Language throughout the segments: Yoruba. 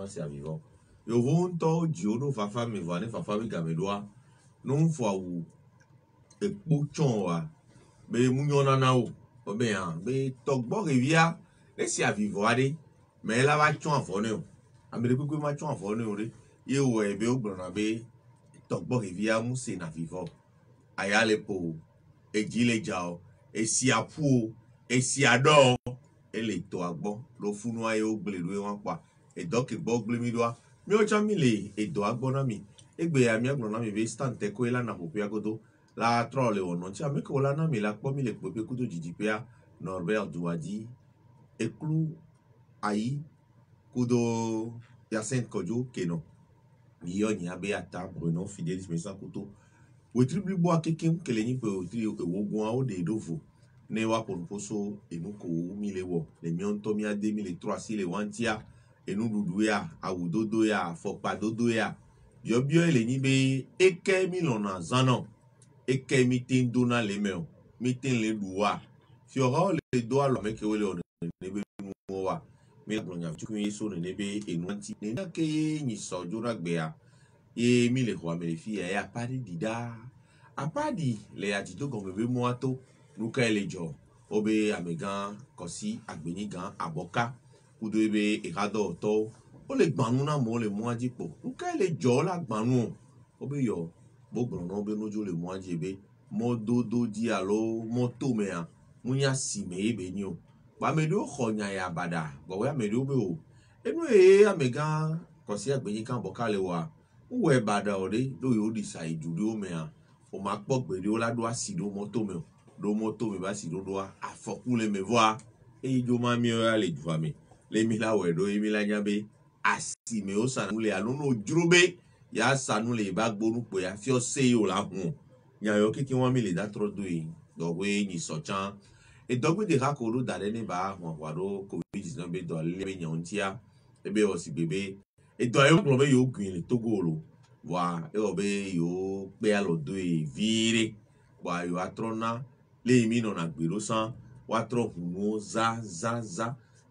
c'est à vivant. Yo vont to Diono fafa me voine fafa bi gamedoa. Non fwa ou e pouchon wa. Be munyona na ou. Obe an. Be tokbo revia. Le si à vivant ade. Mais la va chon afone ou. Amele kwe ma chon afone ou de. Ye ou e be ou blona be. Tokbo revia mou se na vivant. Ayale po. E jile jao. E si a pou. E si a do. E le to agbo. Lo funu aye ou ble do e wankwa. E doke bo ble mi doa. Mi o chami le e do agbo na mi. Egbe ya mi agbo na mi be stand te ko ela na popia kodo. La trole ono. Tia me ko la na mi la po mi le pope kudo jijipea. Norbert Douadi. Eklu ayi kudo Yacine Kodjo keno. Yo ni abe ata Bruno Fidelis Mesa kuto. We tribli bo akekem kele ni pe o tri o gwa o de dovo. Ne wa pour poso et nous ko mi le wo. Le mi on to mi a 2003 si le wantia. Et nous doudou ya, a ou dodo ya, fok pa dodo ya. Yo bio ele ni be, eke mi lona zanon. Eke mi ten dona le meo. Mi ten le doua. Fiora le doa lo meke wele o nebe mwa. Mi la blonya chukun yeso nebe e nwanti. Nena ke ye ni sojura gbea. Ye mi le kwa me le fi ya apadi dida. Apadi le ya jito gomebe mwato. Nuka ele jo. Obe amegan, kosi, agbeni gan, aboka. Kudo ebe ekado to o le gbanu na mo le mo ajipo nka le jo la gbanu obe yo bo gbonu obe nojo le mo ajibe mo dodo di alo mo to me a munya si me ebe ni o ba me do khonya ya bada bo we me do be o enu e amega kosi agbeyin kan bokale wa uwe bada ore do yo decide do me a o ma po gbere o la do asido mo to me do mo to me ba si do afokule me voir e jo ma mi o ale ju me le mila wedo emila nyabe asime o sanu le alono jurube ya sanu le bagbonu pe ya fi o se yo la hun nya yo kiki won mi le da tro do yi do we ni sochan e dogbe de rakoro dare ni ba won waro covid-19 be do le be nyan tia e be o si bebe e do yo lo be yo gun le togolo wa e o be yo pe alo do e vire wa yo atrona le mi no na gbero san wa tro hunu za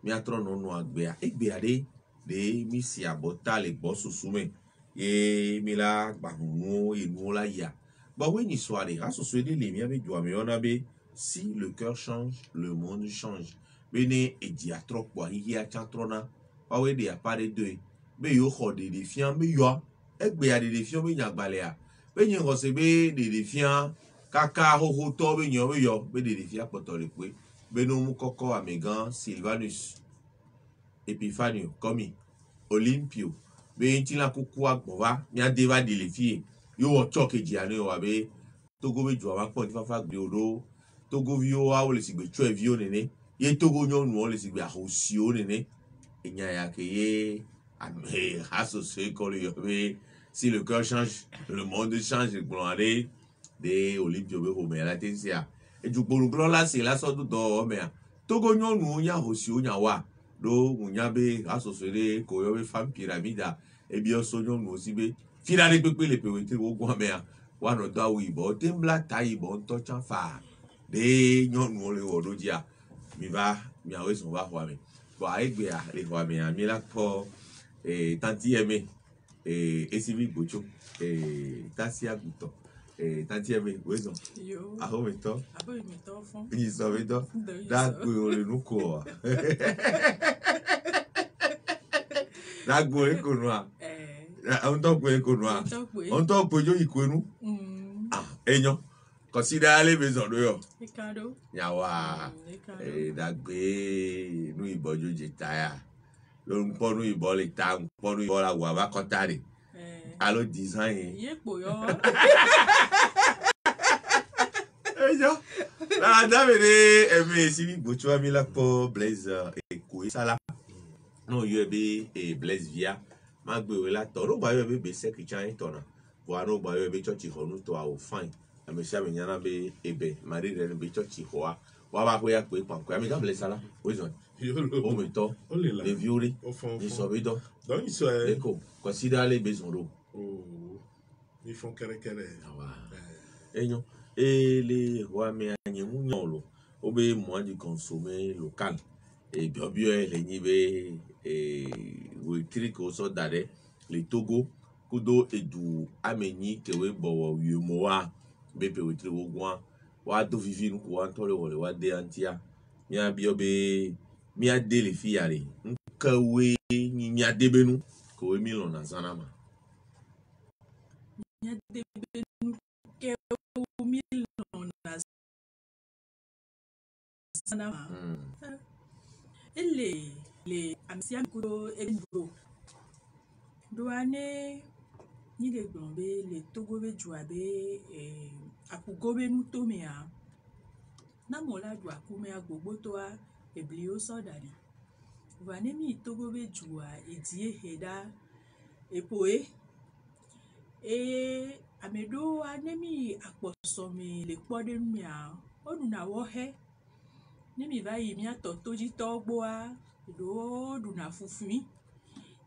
mi atro no no agbea egbeade de mi si abota le gbo susume ye mi la gbahunu inu la ya ba we ni soare ha so de le mi ave jo ame ona be si le cœur change le monde change bene eji atro po hi a chatrona ba we de apare de be yo kho de defiant be yo egbeade defiant be nyagbale a be nyi ngo se be de defiant kaka ho to be nyo be yo be de defiant potore pe Benomu Koko Amegan, Sylvanus, Epifanio, Komi, Olympio, Bentila Kukua Bova, Mia Deva de Lefi, you were choke Giano Abe, Togo Joa Point Fafa Biodo, Togo Vioa, or the Sigbe Trevionene, Ye Togo non wall is a Hosione, Enyake, and hey, Hasso Seco, si le cœur change, le monde change, le blonde, de Olympio Homer, la Tensia. Et du là c'est la sorte de mais togo nyonu nya hosi onya wa do munyabe asosere koyobe fam pyramida e bi oso nyonu osibe firare pepe le pewete wo gwa me wa no da wi bo tembla tai bo nto chanfa de nyonu ole wodo dia mi va mi awe son va hwa me bo aigbe a le hwa me mi la po tanti eme esivi gbocho tasi aguto tanti eme wezo yo aho me to fon ni so me to da gbe ore nu ko da gbe ko nu a on to gbe ko nu a on to gbe jo ikonu eyan consider le maison do yo Ricardo yawa da gbe nu ibojo je taya lo npo nu ibo le ta npo nu ibo la wa ba kotare alo design yepo yo la dame de me si gbocho mi la po Blaise ko sala no yo be Blaise via ma gbe we la to no ba yo be secretary to na bo no ba yo be church ho no to a o fine me sia me nyana be ebe mari re be church ho wa ba ko ya pe pan ko mi da Blaise sala we zo o me to le viore ni so be do donc il soit eko consider les besoins do ils font kere enyo ele wa me anyi mu nyolo obe mo di consommer local et biobio les nibe we triko so dare le Togo kudo edu ameni kewe bowo yumoa bepe we triwo gwa wa do vivi nu ko antole wole wa de antia mia biobe mia de le fiare nkawe ni mia debenu ko we milon na zanama mia debenu ke o milon na zanama le amsia kudo ebro doane ni de gombe le Togo be juabe akugobe nu tomea na mola do akume agbogbo to a eblio so dani vane mi Togo be jua edie heda epoe amedo anemi akposo mi le pode mia onu na wo he nemi va yi mi atotoji togbo a do du na fufumi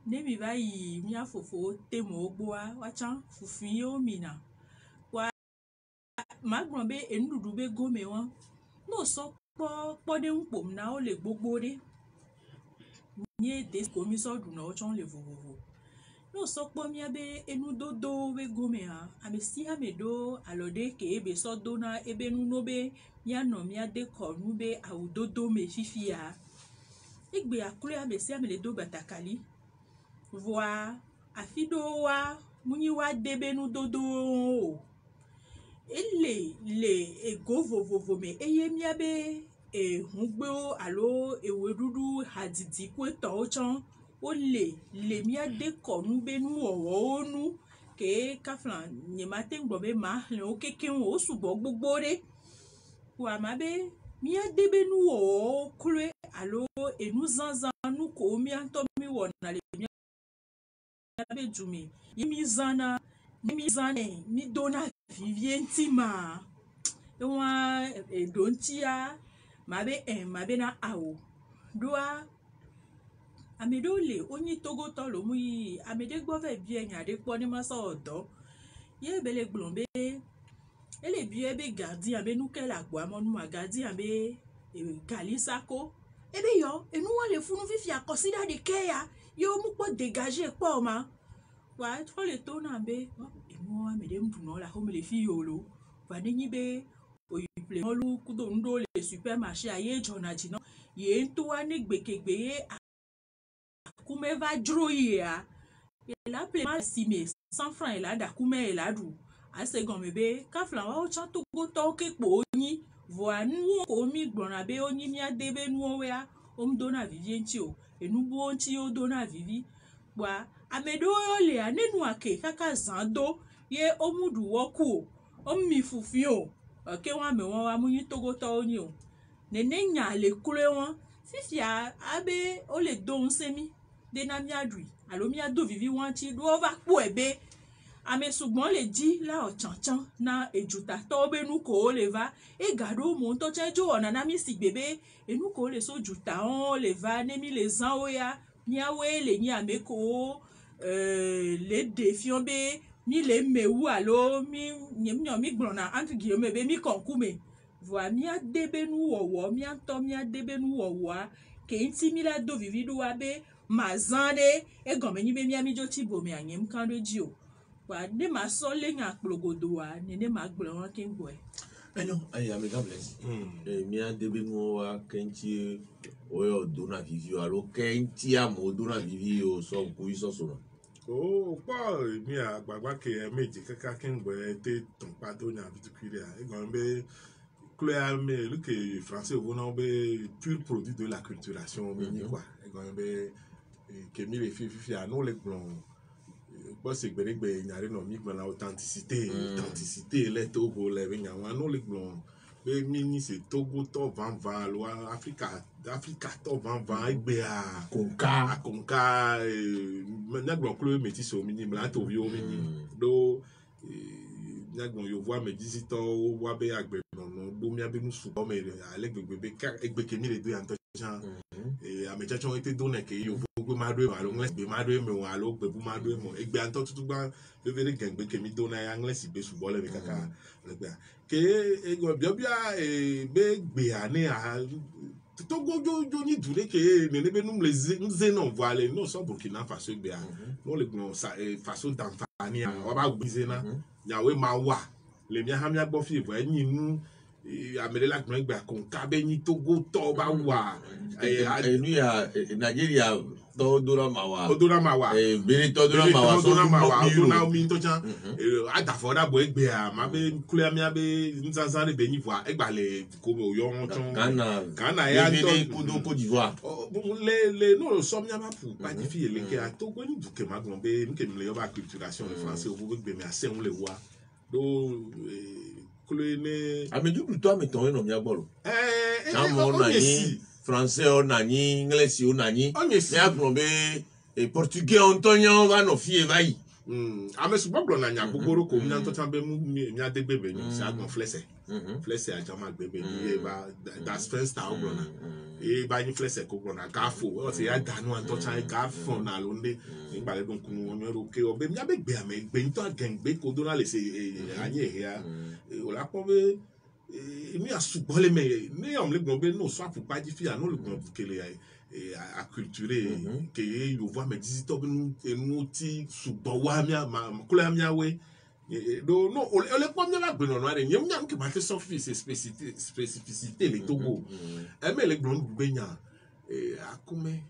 nemi va yi mi afofo temo ogbo a wacha fufumi o mina wa magbon be endudu be gome won no so pode npom na o le gbogbo de ni de komi so du na o chon le vovovo no so po mi abe enu dodo be gome ha amesi amedo alode ke ebe so do na ebe nu no be mi ano mi ade ko nu be awudodo me fifia igbe akure amesi amele do batakali voa afido wa muni wa debe nu dodo le ego vovovo me eye mi abe hungbe alo ewe dudu hadidi kweto ochan o le mi ade ko nu be nu owo nu ke kaflan nyemate ngbo be ma le o keke o subo gbogbo re wa ma be mi ade be nu o kure alo enu zanzan nu ko mi anto mi wona le mi abe jumi yimi zana mi zane mi dona vivientima wa dontia mabe na awo doa amedo le onyi Togo to lo mu yi amede gbo fe bi eyan ade po ni ma so odo ye bele glombe ele bi ebe gardien abe nu ke la gbo amonu ma gardien abe kalisako ebe yo enu wa le funu fifi akosida de ke ya yo mu po dégager po ma wa to le to na be enu wa mede mdu no la ho me le fi yolo va ni be oyiple molu kudo ndo le supermarché aye jona jino ye nto wa ni gbekegbe ye akume va dro ya la ple ma sime 100 francs la da kume la du ase gon mebe ka flan wa o chan Togo to ke po yin vo anu ko mi gbona be oyin mi adebe nu o ya o mdo na vivi nti o enu bo nti o do na vivi wa amedo yo le anenu ake kaka zando ye o mudu woku o mi fufi o ke wa me won wa mu yin Togo to oni o nene nya le kure won fifia abe o le do nsemi de na mi adui alo mi ado vivi won ti do va po ebe ame sugbon le ji la o chanchan na ejuta to be nu ko le va e gado mo to chejo ona na mi sigbebe enu ko le so juta on le va ne mi le zan o ya mi awe le ni ame ko le defion be mi le mewu alo mi nyemnyo mi gbona entre guillemets be mi konkume voa mi adebe nu wowo mi anto mi adebe nu wowo ke nti mi la do vivi do wa be mazande e gome ni be mi ami jo ti bo mi anyem kan do ji o wa ne ma so le nya plogodo wa ne ma gblo won kin gbo e no ay amigable mi adebe nu wa kenchi oyo do na vivi alo kenchi amo do na vivi o so ku iso so no o pa mi agbagba ke meji kaka kin gbo te ton pa do nya bitukiri e gon be Clé mais le que français on a pur produit de la culturation quoi et quand même que mi les filles à nous les blancs pas c'est que les nyare no mi la authenticité les Togo les nyama nous les blancs mais mini c'est Togo to van loi Africa to van egbe a konka na blanc clé métis au minimum là to vio minimum do nyagbon yo voix me disito wa be agbe no do mi abenu su o me ale gbegbe be ka egbe ke mi le do yan to jan amecha chon ete do ne ke yo gbe ma do alo ngles be ma do me wa alo gbe bu ma do mo egbe an to tutu gba le vere gengbe ke mi do na ya ngles be su bo le be kaka le gbe ke ego biobia be gbe ani a Togo jo ni dure que ne be nous les non voilà non so Burkina Faso be non le non ça façon d'Anfania on va oublier na yawe mawa le mia hamia gbo fi bo yin nu amele la gbon gba kon ka be ni Togo to ba wa lui à Nigeria Odora Mawa Beni Odora Mawa Odora mi to jan adafoda bo egbe a ma be kule amia be nzanzan le beni voa egbale ko yo won ton Ghana ya to Côte d'Ivoire les non somnia ma pour pas di fi le ke a Togo ni duke ma gbon be ni ke mi le yo ba culturation le français o bo gbe mi ase on le wa do kule ne amedu plutôt meton no mi agboro français on a ni anglais on a ni mais agbon be portugais on tonyan va no fi vai ame subo gbo na nya gbogboro ko mi an to tan be mu mi adegbe be ni sa agbon flese a jama gbebe ni e ba that's first time gbo na e ba ni flese ko gbo na ka fo o se ya danu an to tan ka fo na lo nde nígbà le don kunu won ro ke o be mi abegbe ame gbe nto agengbe ko do na le se anye ya o la po be mi asubole me ni am le gbon be no so apupa ji fi anu le gbon bukele acculturé que yo voit mes visiteurs nous ti sugbon wa mi kula mi awe do no o le pom na gbe no no re nyam nyam ke ma te so fi spécificité le Togo e me le gbon gbe nya akume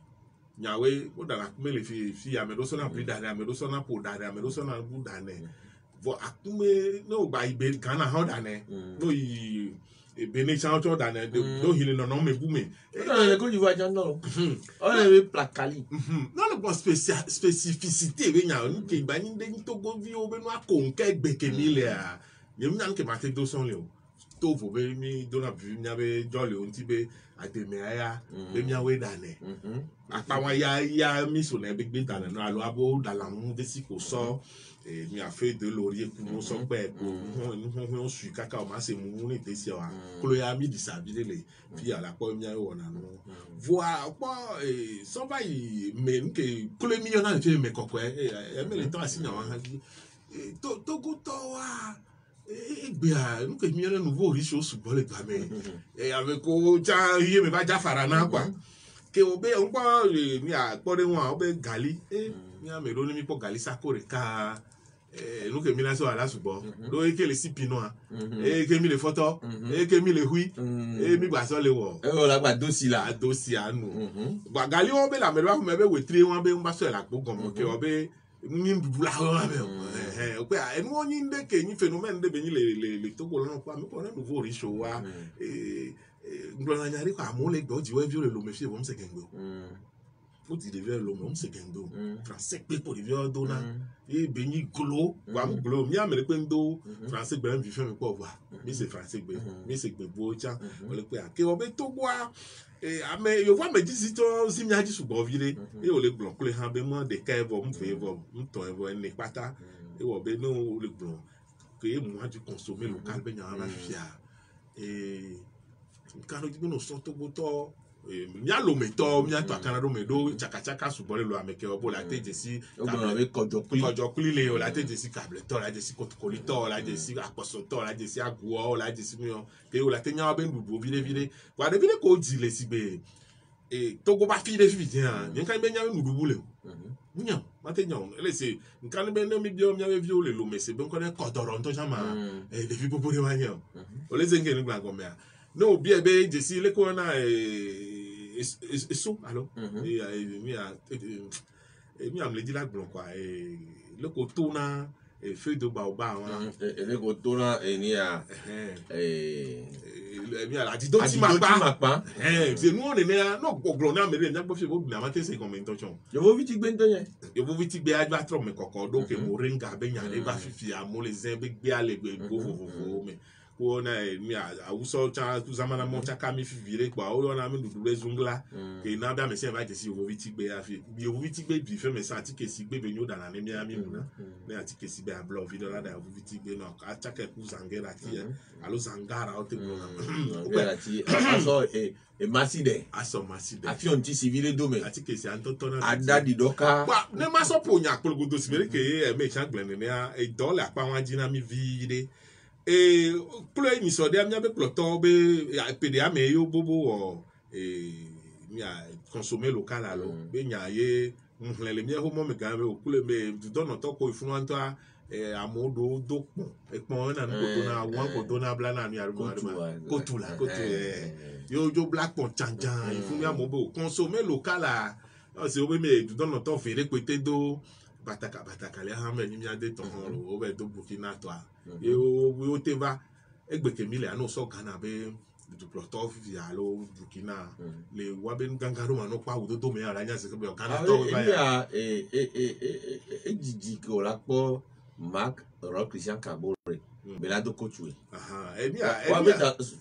nyawe o da akume le fi amedo so na pri da amedo so na po da amedo so na bu da ne vo akume no ba ibe Ghana ha da ne no yi Benin chancho da ne do hile no me bu me le Côte d'Ivoire jando on le placali non le bon spécificité be nya ni ke ba ni de Togo vi o be no akonke gbe ke mi le a ni mi nan ke ma te do son le o to vo be mi do na bi mi be jole on ti be ademe aya be mi awe da ne apa wa ya mi so na be gbe da ne no alo abo da la mu de si ko so mi a fait de laurier pour nous son père on suit kaka o ma se mu ni te si wa kolo ya mi di sabile le fi ala po mi awo na no voa po so ba yi me nke kolo mi yona fe me kokko me le temps asinya wa to go to wa egbe a nke mi yona nouveau riche o subo le gba me avec o ja ye me ba ja fara na kwa ke o be on pa mi a pore won o be gali mi a me ro ni mi po gali sakore ka nous que mi la so ala subo do e ke le sipino e ke mi le photo e ke mi le hui e mi gba so le wo o la gba dosi anu gba gali o be la me ba me be we 3 won be n ba so la gbo gan ke o be ni bula o be o pe enu oni nde ke ni phénomène de be ni le Togo lo pa mi ko na nouveau riche wa nglo na nyari ko amole gbo ji we vi o le lo me fi bo mse gengbe faut dire vers l'homme on se gendo français pe pour dire dona e beni glo wa mu glo mi amele pe ndo français gbe mi fe mi po wa mi se français gbe mi se gbe bo cha o le pe ake o be to gwa ame yo wa me disi to si mi aji subo vire e o le gbon kule han be mo de ka evo mu fe evo mu to evo ni pata e wo be no o le gbon ke mu aji consommer local be nya na fia kanu di no so to go to mia lo meto mia to akana do medo chaka subole lo ameke obo la teje si avec kojo kuli le o la teje si cable to la teje si kotokoli to la teje si aposo to la teje si aguo la teje si mion ke o la tenya ba ndudu vile wa de vile ko di le si be Togo ba fi de fi dia nyen kan be nya ndudu le nya ma te nya le se nkan be no mi bio mia we vi o le lo mese be nko ne kodoro nto jama de fi popo de wa nya o le zenge ni gba go me no bi ebe jesi le ko na eso alo mi am le di la gbon kwa le ko to na feuille de baobab le ko to na ni a mi ala di do ti mapa c'est nous on est no gbon na me le nya gbo fi bo na ma te se comme intention yo vo viti gbe nto yen yo vo viti gbe ajwa tro me kokko do ke mo renga be nya le ba fifi a mo le zen be gbe ale gbe go me na mi awuso cha tuzamana mo cha kami fi vire kwa o na mi dudu zungla ke na bia me se ba je si ovo viti gbe afi bi ovo viti gbe bi fe me sa ti ke si gbe be nyo da na mi ami mu na me ati ke si be a blow video la da ovo viti gbe no ka cha ke ku zangera ti alo zangara o te mo na o ti aso maside afi on ti civile do me ati ke si antoto na adadi doka wa ne ma so po nya polgodo si mere ke me cha gblene ne e dole apa wan jina mi vide kule ni so de amia be ploto be pede ame yo bobo o mia consommer local alors be nya ye nhlele mia ho mo me ga me okule me du don to ko ifun anto amodo do pon e pon na ko to na wan ko to na bla na mi arimo ko tu la yo jo black pon chanjan ifun mi amobo consommer local a c'est o me du don to fere pété do bataka le ha me ni mi ade ton o be do Burkina to yo te va egbeke mi le ano so Ghana be du ploto via lo Burkina le waben gangaro mano pa udo do me ara nya se be o Ghana to ba ya jiji ko la po Marc Rock Christian Kabore belado coachwe et bien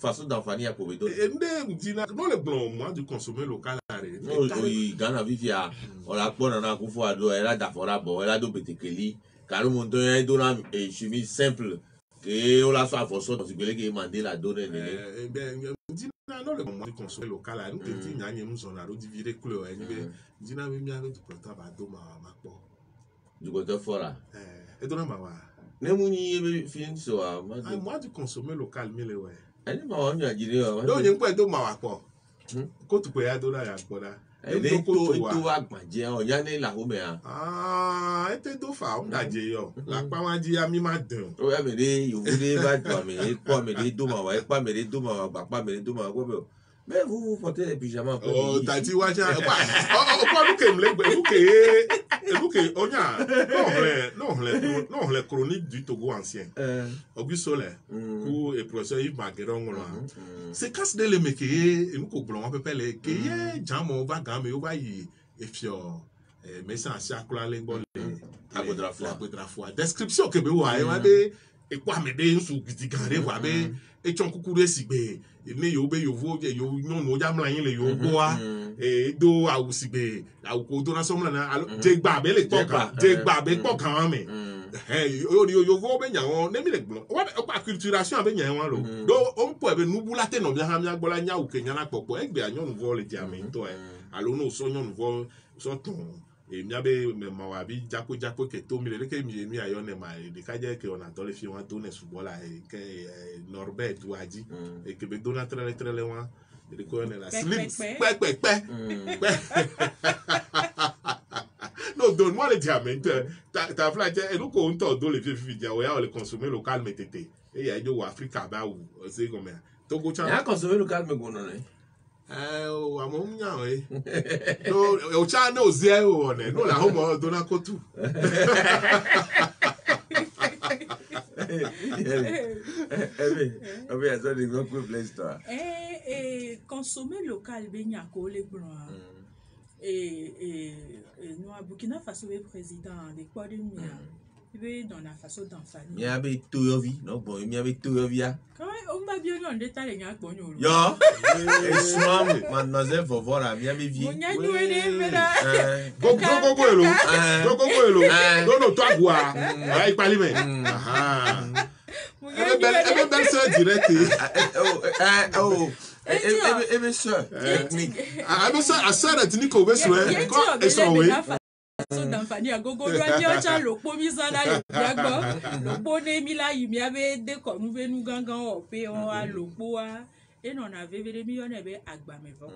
façon d'enfani a pour donner ende dina no le blanc moi du consommer local are no Ghana vivia on la po na ku fo ado era da fora bo era do betekeli car mon don e dona e chemise simple que on la soit forçon de belé que mandé la donner bien dina no le moi du consommer local are nous te nya nyem zona ro divire couleur e be dina mi mi aro du planta ba do ma po du côté fora et dona ma wa Nemuni fin so moi du consommer local mille ouais ani ma wa mi ajire o do yin pe do ma wa po ko tu pe ya do na ya po da e to agbaje o ya ni la ho me e te do fa o da je yo la pa wa ji ya mi ma dun o ya me de yo de ba do me e po me de do ma wa e pa me de do ma wa gba pa me de do ma wa ko mais vous portez les pyjamas oh tati wa ja pa lu ke mlegbe lu ke onya non le chronique du Togo ancien Auguste Solaire ou et professeur Yves Magueron c'est casse de le meke e nous ko blon peu le ke ye jamo va ga me o va yi e fio mais ça akula le bon la fois description que be wa e wa be e kwa me de nsu gidi gare wa be e chon kukure sigbe ni yo be yo vo yo nyon no jam la yin le yo boa e do awusigbe awuko do na somla na je gba be le pok kan me yo vo be nya won ne mi le gbon o pa culturation be nya won lo do o mpo e be nubu late no bia ha mi agbola nya uke nya na popo egbe anyon vo le diame to alo no so nyon vo so ton et mi abe me mawabi japo ke to mi le ke mi ayo ne ma de ka je ke on attend les filles on tourne sous bola et que Norbert Douadi et que be dona très loin et de ko ne la slip pe non donne-moi les diamants ta flatte et nous ko on to les filles dia o ya le consommer local metete et ya jo Africa ba ou c'est comme Togo chan ya consommer local me gono ne amom nya no o cha no zie o ne no la homo do na kotu ça des gros place toi consommer local be nya ko le blanc nous à Burkina Faso le président de quoi de mia be dans la façon d'enfant mi abe to yo vi no bon mi abe to yo vi a on va bien on détail nya ko nyo yo e swam mademoiselle Vovora mi abe vi nya nyo ne mera go elo no to agwa ai pali me ebe bel sœur direct ebe sœur technique a sœur ethnique o be so e so we so d'enfani agogo do acha lopo mi sana le biagbo lopo ne mi la yi mi abe de ko nu ve nu gangan o pe o a lopo a e no na vevere mi yo na be agba me vo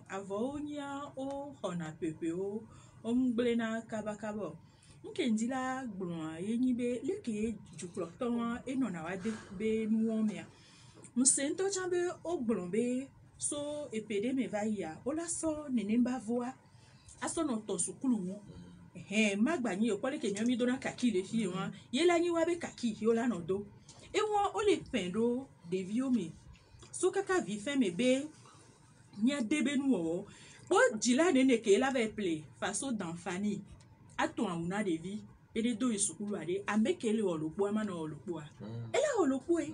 avo onya o hona pepe o mgble na kabakabo nke ndila gbon ayi be leke juklo ton e no na wa de be nu o me musento chambe o gbon be so epede me va ya o la so nene mba voa aso no to sukulu wo magba ni o pole ke mi do na kaki le fi won ye la ni wa be kaki yo la no do e won o le pendo de vio mi so kaka vi fe me be nya debe nu o po jila ne ke la ve play façon d'enfani aton una de vie e de do sukulu ade ambekele o lopo ama no lopo a e la o lopo e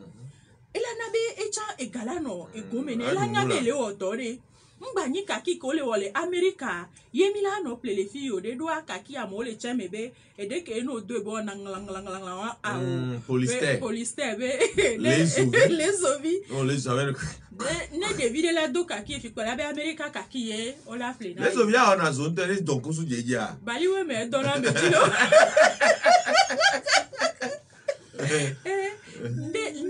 la na be e cha e gala no e gomene e la nya be le o tore mbanyi kaki ko le wole America yemi la no play le fi o de do kaki amo le chemebe e de ke no do bo na nglang polister be les ovi on les savait ne de vide la do kaki fi ko la be America kaki ye o la play na les ovi a on a zone tele donc so jeja bali we me do na me dilo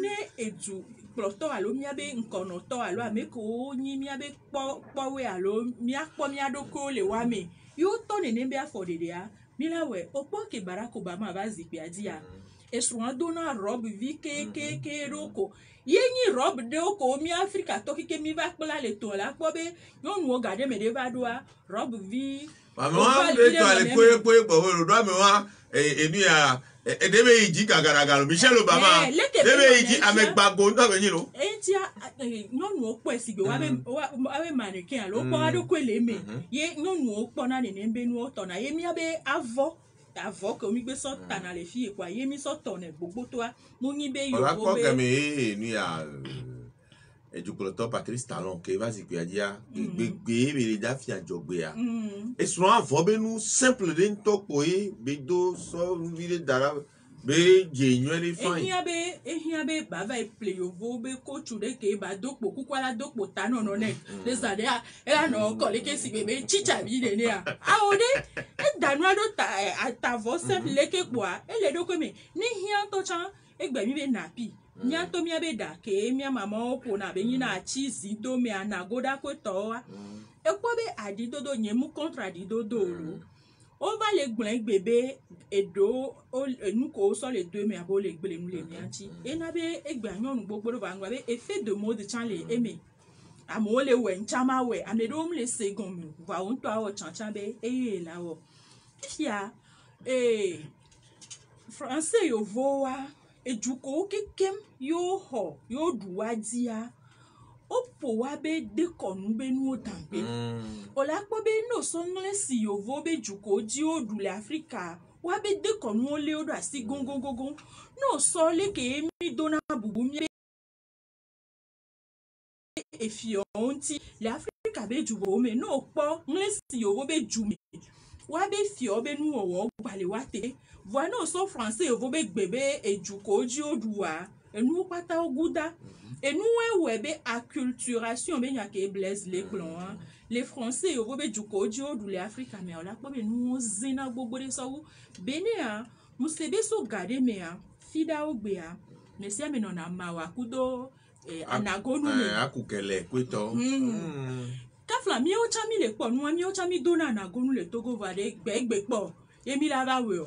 ne edu edzukplɔtɔ alo míabe ŋkɔnɔtɔ alo ame kewo nyi míabe kpɔwoe alo míakpɔ mía ɖokuiwo le wa me yewo tɔ nene be afɔ ɖeɖea míla wɔe okpɔ ke Barack Obama va zikpuia dzia esrɔ̃a dona robe vi kekeke ɖo ko ye nyi robe ɖewo ko mí Afrika tɔ keke mí va kpla le to la kpɔ be nyɔnuwo ga ɖe me ɖe va ɖoa robe vi. Mama be to ale koe bo do ame wa enu ya edebe iji gagaraga Michelle Obama debe iji amegbago ndo be nyiro etia nyɔnuwo kpɔ esigbe wabe mannequin alo kpɔ aɖokue le me ye nyɔnuwo kpɔ na nene be nuwo tɔna ye míabe avɔ ke mi gbe sɔ tana le fie kwa ye mi sɔ tɔnɛ gbogbotoa mo nyi be yowo be kpɔ keme enu ya edzukplɔtɔ Patrice Talon ke va zikpuia dzia gbegbe be le dafia dzɔgbea esrɔ̃ avɔ be nu simple de ŋutɔ kpoe be do sɔ vi de dara be dze nyuie de fine ehia be bava eple yovo be kotsu de ke ba do kpo kukua la do kpo ta nono ne de sa de ela no ko le ke si be chicha bi de ne a o de e danu ado ta avɔ simple le ke kpoa ele do ko me ni hia to chan egbe mi be napi mía to mía be da ke mía mama opo na be nyina chi zido me anagoda ko toa ekwo be adidodo nyemu contre adidodo lo o va le gblẽ gbebe edo enu ko so le do me abo le gbele nu le mía chi e na be egbe anyonu gbogbo do ba ngwa be effet de mode chan le eme amo le we nchama we amedo m le second mi va on to awo chan be eye la wo fia français yo voa ejuko kekem yo ho yo duadia opo wa be de konu be nu otambe ola po be no so nglesi yo vo be juko di odu le Africa wa be de konu ole odo asi gongongongon no so le ke mi dona bubu mi e fionti le Africa be jubo me no po nglesi yo vo be jume wa be fio be nu owo gbale wa te voilà so français yo vo be gbebe ejuko di odua enu pata oguda enu webe acculturation be nyake Blaise Leclan les français yo vo be juko di odu le Africa me ola po be nu zina gbogbo de so benia musebe so gade me a fida ogbea mesia me no na mawa kudo anagonu me akukele kweto kafla mi o chami le po nu mi o chami dona anagonu le Togo vade gbegbe po yemi la va we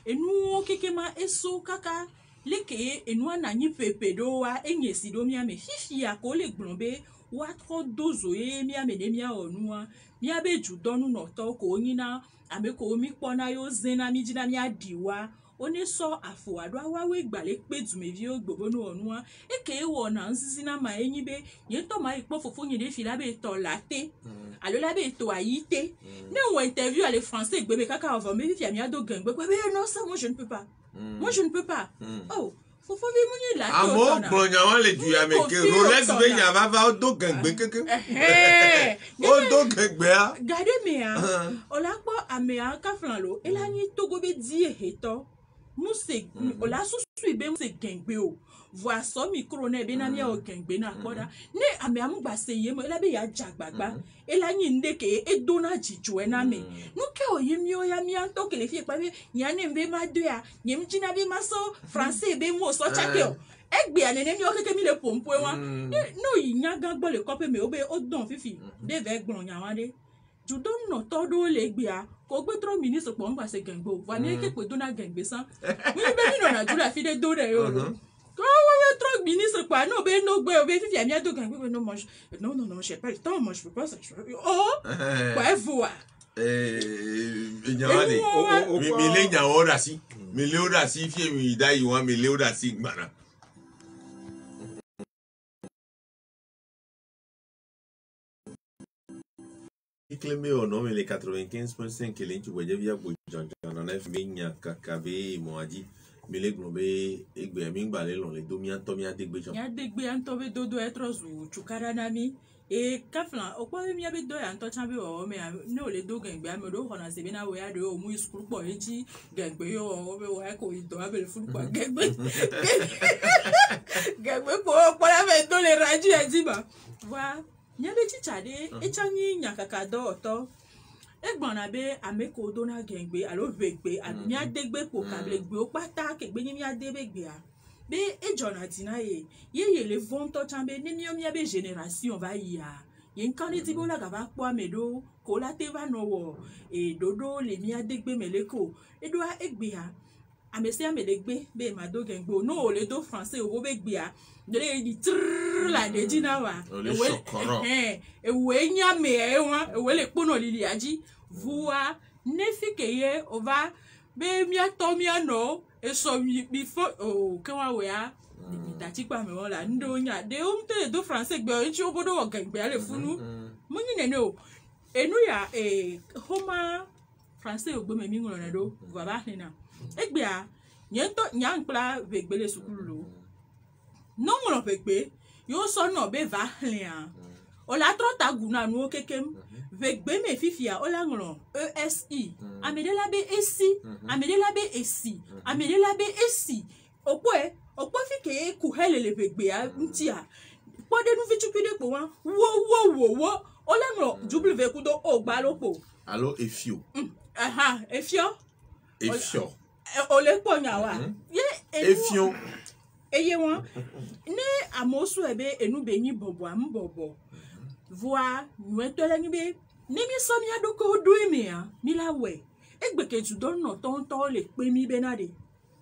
enu okekema eso kaka leke enu ananyi pepe do wa enyesi do mi ame fifi akole glombe wa tro dozo e mi ame ne mi onua mi abe judonu no to ko nyina ame ko mi pona yo zena mi jina mi adiwa oni so afo ado wa we gbale pedu me vi ogbobo no onua eke wo na nsisi na ma enyi be ye to ma ipo fofo nyi de fila be to latte alo la be to ayite ne wo interview ale français gbebe kaka ovo me fi ami ado gangbe pe non ça moi je ne peux pas moi je ne peux pas oh fofo bi mu nyi latte o tona amo gbonya wan le du ame ke Rolex be nya va do gangbe keke o do gangbe a gade me a ola po ame a ka flan lo elani Togo be di eheto muse ola susu be muse gangbe o voa so micro na be na mi o gangbe na koda ne ame amugba se ye mo ela be ya jagbagba elani ndeke edona jijo na me nu ke o yemi o ya mi anto ke le fi pa be nyane mbe ma do ya nyem jina be ma so français be mo so chake o egbe anene mi o keke mi le pompo wa no yinya gagbo le kope me obe o don fifi de ve gbon yan wa de judo no todo le gbe a ko gbe tro ministre po ngba se gangbo va mi ke pe dona gangbe san mi be ni no na jura fi de do re yo ko we tro ministre pa no be no gbe obe fifi ami ado gangbe no mange non j'ai pas le temps moi je peux pas ça oh quoi voir nyawani mi le nyawo da si mi le o da si fi mi da yi wan mi le o da si gbana Clémé au nom les 95.5 que l'intu voyait via Bojan en a fait nya kakabe moadi mele globé egbe mi gbale lon le domia tomia degbe jan ya degbe antobe dodo etrozu chukara nami e kaflan okpo mi abe do ya nto chambe o me no le do gangbe am do kona se be na we ado o mu school po eji gangbe yo o be wa ko ido abele fun po gangbe gangbe po la be do le raju ejiba wa nyabe chichade echanyi nyakaka do oto egbona be ameko do na gangbe alo vegbe ami adegbe po kable gbe o pata ke gbe ni mi adebe gbe a be e jonatina ye le vonto chambe ne mi be génération va ya ye nkani ti bola ga ba po amedo ko la te va no wo e dodo le mi adegbe meleko e do a egbe ha amesi amelegbe be ma do gengbo no le do français o be gbe ha de le di trrr la de jina wa e we nya me e wa e we le pono lili aji voa ne fi ke ye o va be mi ato mi ano e so mi fo o ke wa we a ta ti pa me wala ndo nya de o te do français gbe o ti o bodo wo gengbe ale funu mo ni ne o enu ya homa français o gbe me mi ngolo na do va ba ni na egbe a nyento nyankla vegbele sukulu no ngolo vegbe yo so no be va hlian o la trota guna nu kekem vegbe me fifia o la ngolo ESI amedela be esi amedela be esi amedela be esi opo fi ke ku helele vegbe a ntia pode nu fi chupide po wa wo o la ngolo double kudo o gba lopo allo efio efio o le ponya wa ye efio eye won ne amosu ebe enu be yin bobo am bobo voa nwetole ni be ni mi so mi adoko odu emi a mi la we egbeke tu don no ton le pe mi be na de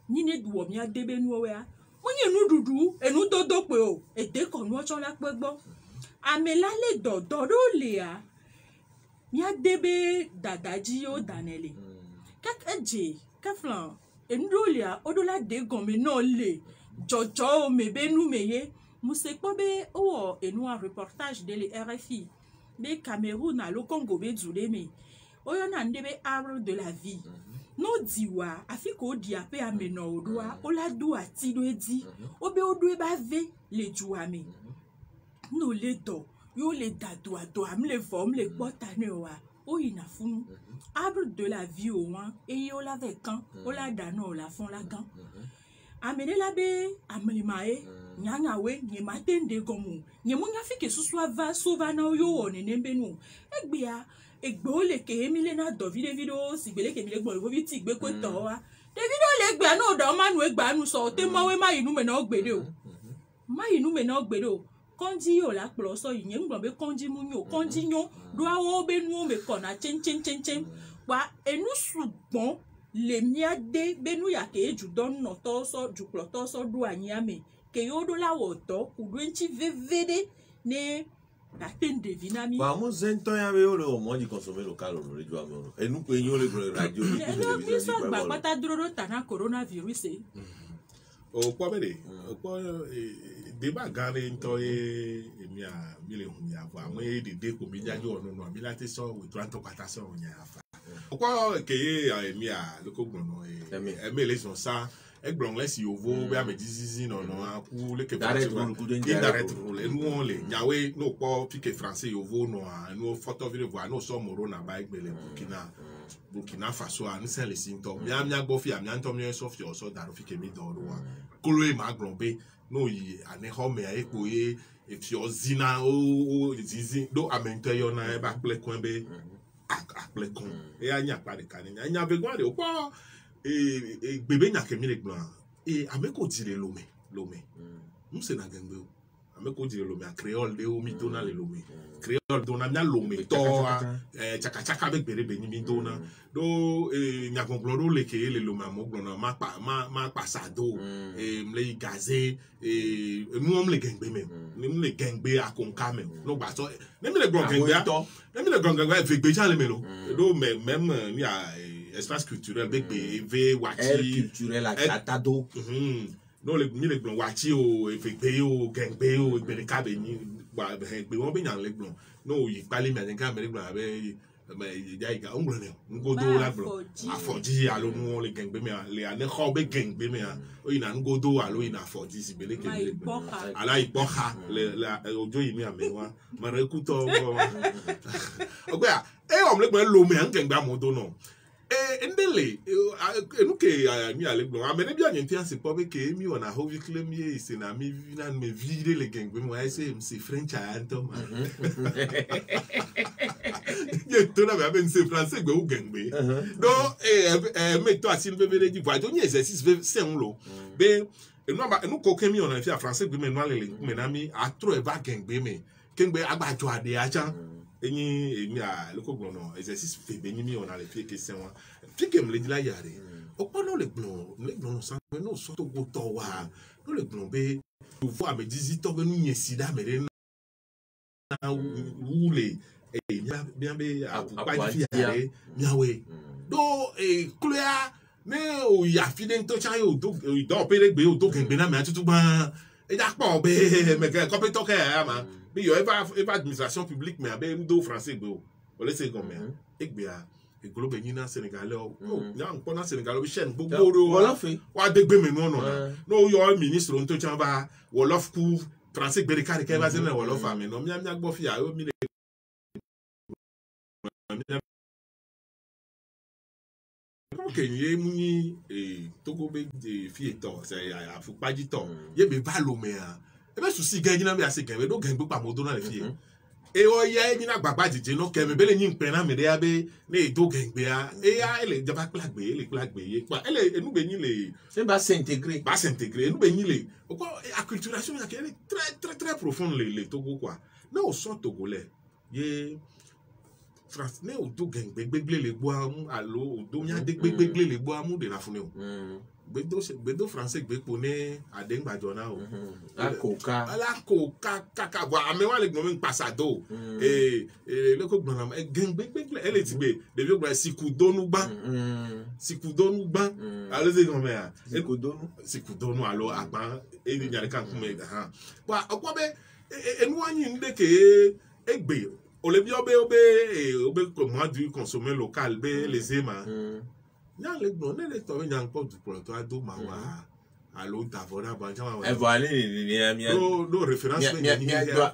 ni ne duo mi adebe nu owe a mo yin nu dudu enu dodo pe o ede ko nu ocho la pe gbo amela le dodo do le a mi adebe dadaji o danele kak eje kaflan endolia odola de gomi no le jojo mebenu meye musekpo be o enu un reportage de RFI be Cameroun à lo Congo be zuleme oyo na ndebe arbre de la vie no diwa afiko di ape ameno odua ola du ati do edi obe odu e ba ve le juame no le do yo le dadu ado am le form le botane wa oyi na funu arbre de la vie au moins et yo la vekan o la dano la fon la gan amene la be amlimae nyanya we nye matende gomu nye munya fike suswa va sova na yo one nembenu egbe o le ke emile na do video sigbele ke mi le gbon wo bi ti gbe ko to wa de video le gbe na do manu egba anu so te mowe ma inu me na ogbede o ma inu me na ogbede o konji yo la plo so yin ngbo be konji mu nyo konji nyo do awo be nu o me kona chen wa enu sugbon le miade benu ya ke ju don no to so ju plo to so do anyame ke yo do la wo to ku do nchi vevede ne la tende vinami ba mo zento ya be o le o mo di consommer local o le ju amo enu pe yin o le radio ni television ni gba pata duro tana coronavirus o po bere o po débat gare nto emi a mi le hun ya wa mo de ko mi jajo onu no mi lati so we to pata so on ya fa o po ke emi a loko gbono emi le son sa egbon le si ovo be am dizizi no aku le ke direct rule enu on le nyawe no po pique français ovo no anu photo video vo no so moro na ba egbele Burkina Faso a nse le sinto mi amia gbo fi amia nto mi so fi o so daru fi ke mi do ro wa kolo e ma glombe no yi ane home a epo ye if your zina o zizi do amento yo na e ba plekon be aplekon e anya pa de kan anya be gwa de o po bebe nya ke mi le gbon ameko dire lome mse na gengbe ameko dire lome a creole de o mi dona le lome creole dona nya lome to chaka be bere be ni mi dona do nya gongblo do le ke le lome mo gbon ma pa sado mle gazé mu le gengbe me ni mle gengbe akonka me no gba so ni mi le gbon gengbe ato ni mi le gbon gengbe fe gbe jale me lo do même ni a espace culturel ve wachi culturel à Katado no le mi le gbon wachi o efegbe o gengbe o gbere ka be ni gba be won be yan le gbon no yi pale mi ajenka me le gbon abe ja iga ngro ne ngodo la gbon afoji alo nu le gengbe me le ane kho be gengbe me o ina ngodo alo ina afoji si bele ke le gbon ala ipoha le ojo yi mi amewa mara ekuto ogba o le gbon lo me an gengbe amodo no ndele enuke mi alegbon amene bia nyen tian se pobe ke mi ona ho vikle mi ise na mi na me vide le gengbe mo ise msi french anto ma ye to na be nse français gbe o gengbe do me to asin be be di voix do ni exercice se on lo be nous coquin mi on a fait français bi mais nous les menami a trop va gengbe me kengbe agbajo ade ajan eni emi a le ko gbono exercice fe be ni mi on a le fait question wa fi ke me le dila yare opo no le gbon san no so to go to wa no le gbon be voir me disi to be nu yen sida me na wule bien be a pa di yare miawe do clear ne o ya fide to chan yo do pere gbe o do gbe na me atutu gban e ja po be me ke compétent ke ma bi yo eva administration publique me abe ndo français gbe o le se gon me e gbe a e globe ni na Sénégalais o ya npo na Sénégalais bi chaîne gbogbo ro wa de gbe me no no yo ministre on to chan ba wolof ku français gbe ka ke ba se na wolof ame no mi agbo fi a o mi kenye muni togo be fi eto se afupaji to ye be ba lo me a e be susi gan gina be ase gan be do gan gbe pa modo na le fi e o ye gina gbagba jije no ke me be le yin pe na me de abe ne do gan gbe a e ya ele jaba plagbe ye pa ele enu be yin le c'est pas s'intégrer enu be yin le o ko acculturation ya ke très profonde le togo quoi na o so togolais ye France ne o do gbegbegle le bo amu alo o do nya de gbegbegle le bo amu de la fune o bedo français gbe po ne adengba jona o la coca kaka bo ame wa le gbo mi pasado le ko gbo na gbegbegle ele ti gbe de bi o gba sikudonu gban alo se gbo me a sikudonu alo agban e ni nyare kan kuma ha wa okwo be enu anyi nde ke egbe ole bi obe comment du consommer local be les ema nya le gbon ne le to nya nko du pronto ado ma wa alo davona ba jama wa e voile ni mi no référence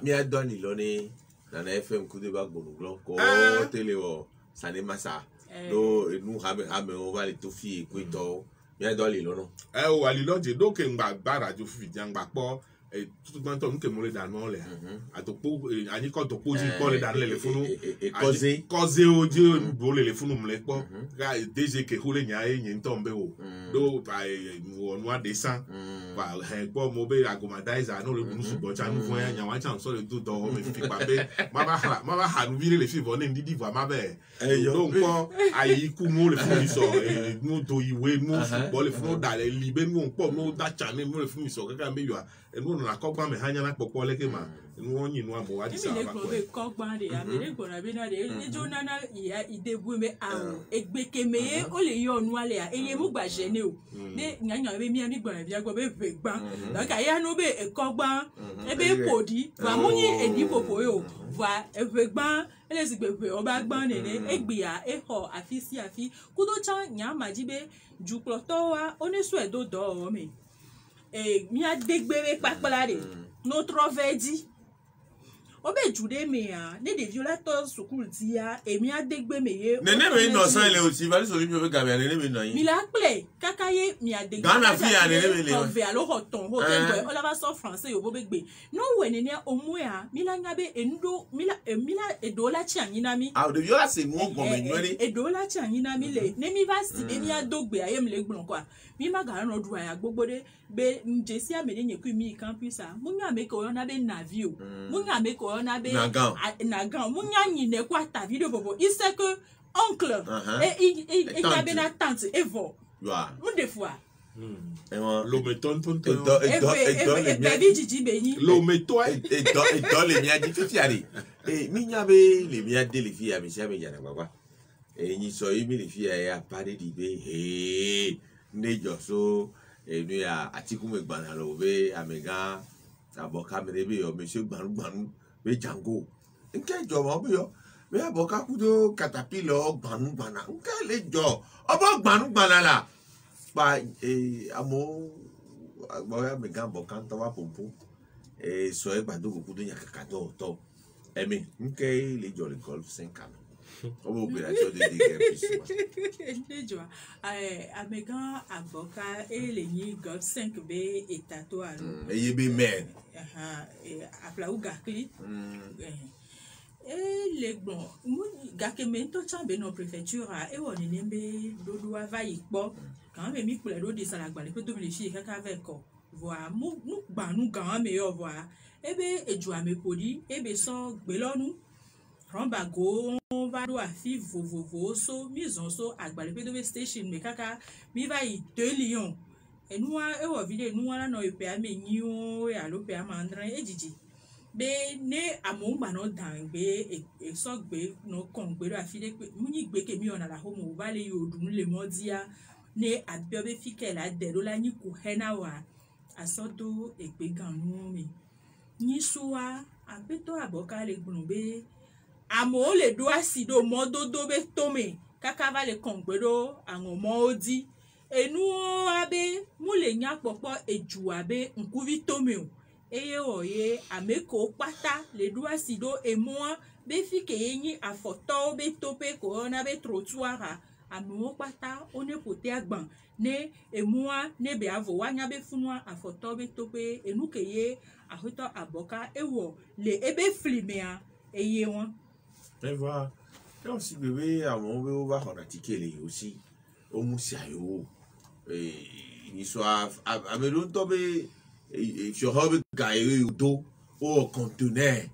mi a donné lo ni na na FM ku de ba gbonu glo ko tele o sane masa do nu ha me o va le to fi ku to mi a donné lo no o ali lo je do ke ngba bara ju fi jangba po tout le temps que molé dans le à topo ani ko topo ji ko le dans le funu cause o je bolé le funu mle po ga DG ke hole nya e yin tombe o do pa wonu adesan pa he po mo be agomadizer no le bunu subo cha nu fun nya wa chan so le do do me fi pa be ma ba ha nu vire le fi bo ne ndidi vo ma be do nko ayi ku mo le funu so nu do iwe nu subo le funu da le libe nu npo no da cha ne mo le funu so kaka me yo enu na kogba me hanya na popo leke ma enu onyi nu abo wa di sa ba ko e kogba de amere ko na bi na de jona na ya idebu me awo egbekeme o le yo nu ale a eye mu gba je ne o de nyanya be mi ami gba bi agbo be vegba donc aya no be e kogba e be podi va munyi edi popo yo va vegba ele si gbe o ba gban ne egbe a e ho afisi afi kudo chan nya majibe ju ploto wa oni so edo do o me mi a degbere papalare notre vedi obe jude me a ne de violateurs school dia e mi a degbe me ye ne me innocent le aussi va so bi be gabe ne me no yin mi la ple kakaye mi a degbe Ghana fi ya ne me le on ve alors hoton ho te o la va so français yo bo be gbe no we ne omu a mi la ngabe endo mi la edo la chi anyina mi ah de viola c'est mo go me nwere edo la chi anyina mi le ne mi va si be mi a dogbe aye mi le gbon kwa mi ma ga no du aya gbogbo de be njesi amede nyeku mi campus a munya me ko na be navio munya me ko na be nagan munya nyine kwa ta video bobo il sait que oncle et gabe na tante evo mu de fois lo meton ton e baby jiji be yin lo meto e do le mi a di fi ari mi nya be le mi a de le fi a mi sia me jana baba yin so yi mi le fi a pare di be nejo so enu ya atiku me gbana lo be amega abo kamere be o monsieur gbanu be jango nke jo mo be yo be abo ka kudo caterpillar gbanu gbana nke le jo obo gbanu gbana la pa amo agbo ya me gan bo kan to wa pompo so e gbadu kudo nya kaka to emi nke le jo le golf 5 kan obo opération de Nejwa amega avocat et les ni god 5 b etato alo eye be men apla u gakli le gbon mu gakemento chambe no préfecture e woni nembe dodo ava ipo kan be mi kule do de salagba le ko do le fi kaka avec ko Voilà, nous banou grand meilleur voilà. Ebe eju amepodi, ebe so gbelonu. Ramba go va do afi vovovo so mizon so agbalepe do station me kaka mi va i 2 lions. Et nous e wo vide nous ala no ipe ame nyiwo ya lo pe amandran ejiji. Be ne amongba no dangbe e so gbe no kongbe do afi de pe muni gbe ke mi ona la homo va le yodun le modia ne abiobe fike la de do la ni ku hena wa asodo egbe ganu mi ni suwa apeto aboka le gbunbe amo le do asido mododo be tome kaka va le kongbedo awon mo odi enu abe mu le nya popo eju abe nkuvi tome o eye oye ameko pata le do asido emo be fike yin afoto be tope ko na be trottoir amo pata one pote agban ne emua ne be avo wanya be funwa afoto be tope enu keye ahoto aboka ewo le ebe flimea eye won Eva, donc si bébé à mon bébé va pratiquer les aussi au moussaïo il soit à me donner tomber sur un gaïe ou dos au conteneur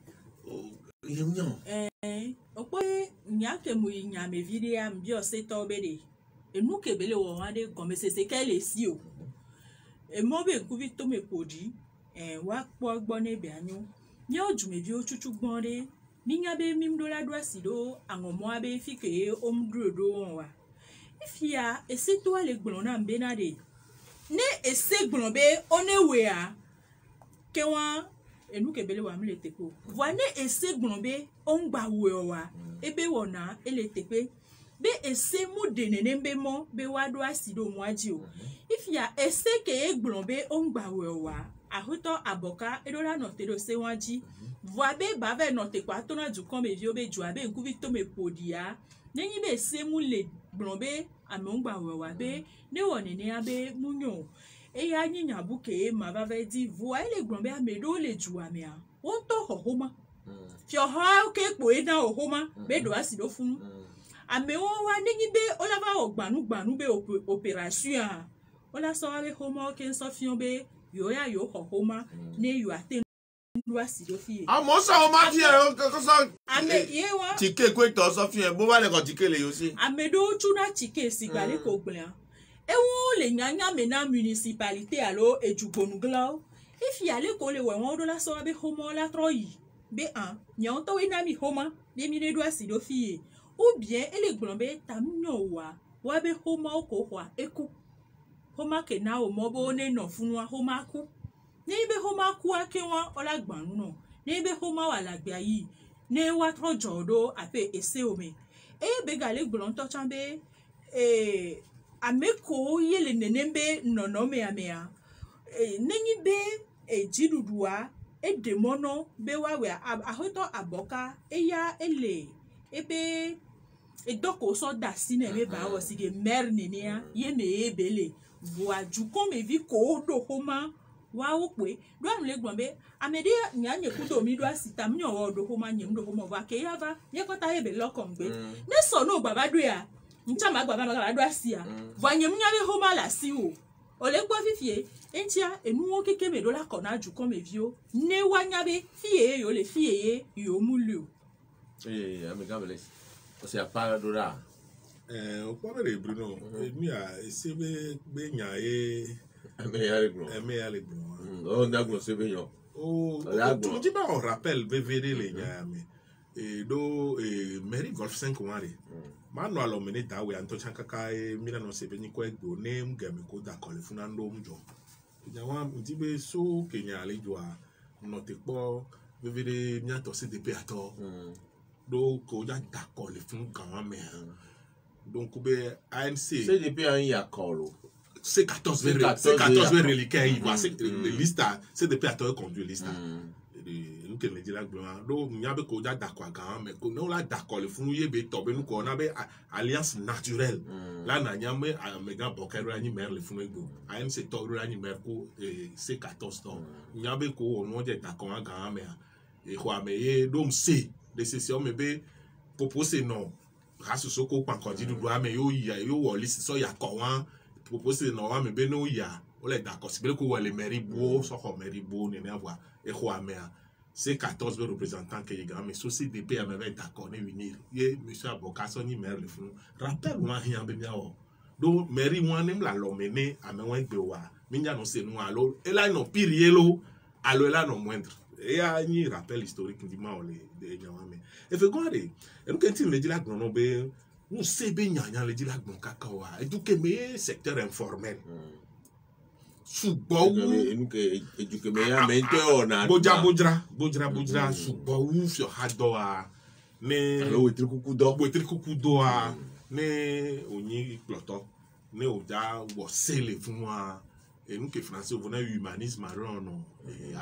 opo nyake mu nyame vidéo mbio se tobede enu kebele wo wande comme c'est qu'elle si o e mo be ku vi to me podi wa po gbone be anyo ni oju me vi o chuchu gbonde ni nyabe mimdola do asido awon mo abe fike o mdro do won wa ifia ese to ale gbon na mbe na de ne ese gbon be onewe a ke won enu kebele wa mi le tepo wa ne ese gbon be o ngba we wa ebe wona ele tepe be ese mu de nene mbe mo be wa do asido mo aji o ifia ese ke gbon be o ngba we wa ahoto aboka edola no te do se waji voabe bave no te kwa to na du kon me vi obe ju abe nkuvi to me podia nenyi be se mu le blombe amongba wewa be ne woni ne abe munyo e ya nyinya buke ma bave di voa le blombe amedo le ju amia won to hohoma fi oha ke po e na hohoma be do asido funu ame won wa nenyi be olava ogbanu be operation ola so abe homo ke so fi obe yo ya yo hohoma ne yo ate àmọ́ sọ ma fi ẹ kó sọ ame ye wa tike kwe to sọ fi ẹ bó bá lè kàn tike lè yóò sí. amedo chuna tike sigbale ko gblea ewu le nyanya mena municipalité alo ejugbonugla ifi ale ko le we won do la so be homo la troyi be an nyan to we na mi homa be mi le do asido fi ou bien ele gbonbe tamnyo wa be homo ko wa eku homa ke na o mo bo ne no funwa homa ku ni be homa ku akewa olagbanu no ni be homa wa lagbe ayi ne wa trojo do ape ese ome be gale gbon to chambe ameko yele nenembe nono me amea nenyi be ejidudua demono be wa we ahoto aboka eya ele ebe edoko so da sine me ba wo sige mer nenia ye me ebele voa ju comme vi ko do homa wa o pe do am le gbon be amede nyanye kudo mi do asita mi owo do homa nyem do homa va ke yava ye ko ta ebe lokom be ne so no baba do ya ncha ma baba do asia va nyem nyabe homa la si o ole kwa fifie entia enu o keke me do la kona ju comme vio ne wa nyabe fie yo le fie yo mulu amigable o sea para dura o pare Bruno mi a ese be nya e ame ya le bro o na glo se be yo tu dis pas on rappelle BVD les gars mais et do Mary Golf 5 wari manu alo mene dawe anto chankaka mina no se be ni ko egbo ne mgame ko da kole funa ndo mjo nyawa mtibe so kenya alejo a no te po BVD nyato CDP ato do ko ja da kole fun kan me donc be ANC CDP an ya kolo c'est 14 reliquaires il va c'est liste CDP ato conduit liste nous que le dire là do nyabe ko ja da kwa gan me ko no la da kole fun ye be to be nu ko na be alliance naturelle là na nyame mega bokero ani mer le fun egbo ANC to ro ani mer ko c'est 14 ton nyabe ko o mo je da ko gan me e ko ameye do mse décision me be proposer non rasu soko pankodi du ame yo wo list so ya ko wan propose no wa me be no ya o le d'accord si bele ko wale mairie bo so ko mairie bo ne na voir e ko amea c'est 14 représentants que les gars mais société DP a même d'accord ne venir ye monsieur avocat so ni maire le funu rappel moi rien be bia o do mairie moi nem la lo mene a me wen gbe wa mi nya no se no alo e la no pire lo alo la no moindre e a ni rappel historique di ma o le de nyawa me e fe gore e no kenti le di la gbono be no se be nyanya le di la gbon kaka wa e du ke me secteur informel ṣùgbọ́n bójá ṣùgbọ́n wú fi ọ̀há dọ́ wa ní wòtírí kúkú dọ́ wa ní òyìn plọ̀tọ́ ní òjá wọ̀ sẹ́lẹ̀ fún wa ẹnu kè fúnasí òfin náà humanisme àrùn ọ̀nà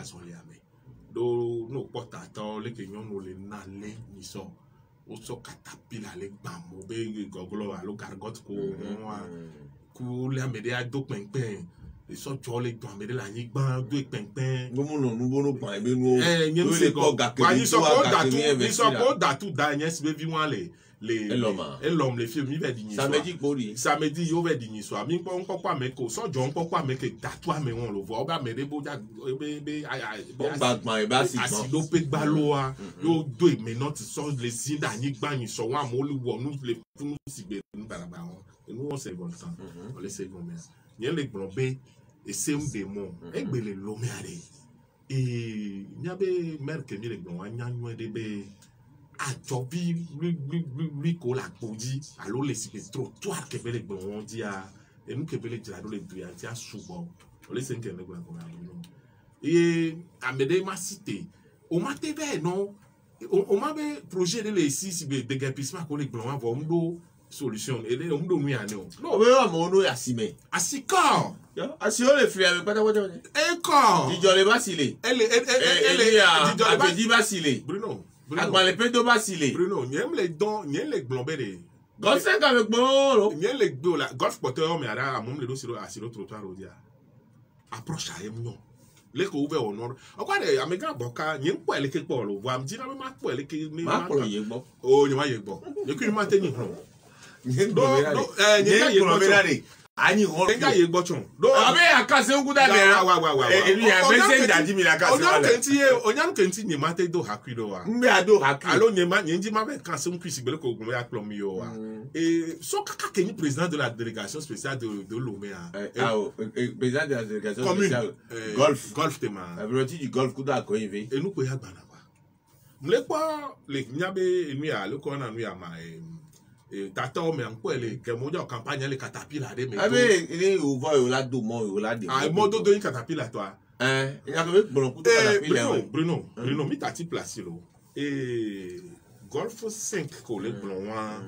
àsọ̀lẹ̀ àmì ló ní òpọ̀tà tọ́ lékè yọ́nù lè nà lé nìsọ ó sọ katapila lè gbà mọ́ bẹ́ẹ̀ gọ́gọ́lọ́ àló gargot kó wọ́n wa kú lé àmẹ́dẹ́ àdó pẹ̀npẹ̀n so jolly to me de la ni gban do penpen gomo no nu bono pan be nu nyem se go ga ke ni so ko da tu da nyes be vi wan le l'homme les filles mi ve di ni samedi yo ve di ni so mi pon pa me ko so jo pon pa me ke da tu ame won lo vo o ga me de bo ja be bagman e ba si do pe gba lo a yo do me not so le sin da ni gban ni so wa mo lu wo nu le funu si be nu baraba won nu won se bon temps on le se bon mais yen le gbon be et c'est un démon et ben le loméare et n'y a be mère que mi le gbon wa nyanyo de be ajobi lui ko la podi alors les trottoir que be le gbon on dit a et nous que be le dira do le duyanti a subo on le senke le gbon ko et amede ma cité o ma tebe non o ma be projet de les ici be déguerpissement ko le gbon wa vo mdo solution et on do nu ane o no be wa mo no asime asika asi o le fi ame pátápátá eko dijo le basile ele abedi basile Bruno agbale pedo basile Bruno nyem le don nyem le glombe de golf sen ka me gbon lo nyem le gbe la golf poteur o me ara amom le do siro asiro trottoir o dia approche a em no le ko uve honor o kwa de amega boka nyem po ele ke po lo wa mji na me ma po ele ke ni ma po ye gbo o nyem ma ye gbo ye ku ma teni ho nyem gbo me ani ho enga ye gbo chon do abe akase nguda be wa elu ya message daji mi la kase wala onyan kenti ni mate do hakwido wa mbe ado hakwi alo nyema nyenji ma be kase nkwisi gbele ko gun ya plom yo wa et so kaka keni président de la délégation spéciale de Lomé président de la délégation spéciale golf tema abroti du golf kuda ko inve enu ko ya gbana wa mle kwa le nyabe enu ya le ko na nu ya ma tata o me anko ele ke mo jo campagne le caterpillar de me abe ile o vo yo la do mo yo la de mo do do caterpillar toi ya ko be gbon ku caterpillar Bruno mi tati place lo golf 5 ko le gbon wa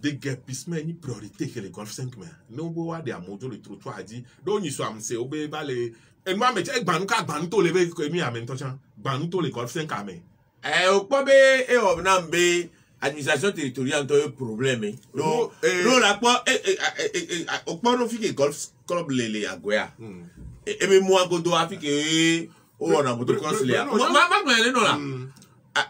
déguerpissement ni priorité que le golf 5 mais no bo wa de amojo le trottoir dit do ni so am se o be ba le en ma me e gbanu ka gbanu to le be ko mi amen to chan gbanu to le golf 5 ame o po be e o na mbe administration territoriale to problème no la po o po no fi ke golf club le agoya e me mo agodo afi ke o na moto conseiller ma me no la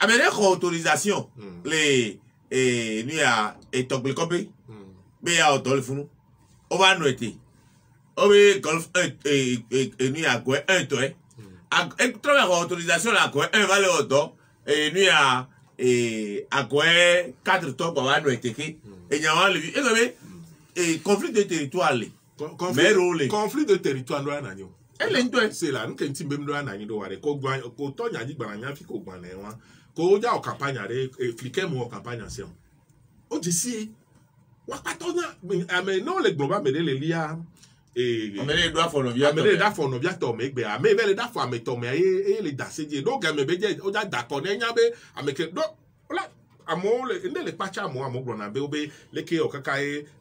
amene ko autorisation le ni a etogle kobe be ya otol funu o ba no ete o be golf ni a go 1 to trouve autorisation la go 1 va le odo ni a akwe 4 to ba no eteke enyawa le e be conflit de territoire le conflit de territoire ndo na nyo ele ndo c'est là nke ntimbe ndo na nyi do ware ko gwan ko to nya gbara nya fi ko gwan na enwa ko ja o campagne re expliquer mo campagne ancien o je si wa patona ame no le global me le lia amele do afo no via to me gbe ame be le da fo ame to me le da seje do ga me be je o ja da ko ne nya be ame ke do ola amo le ndele pacha amo gbona be obe le ke o kaka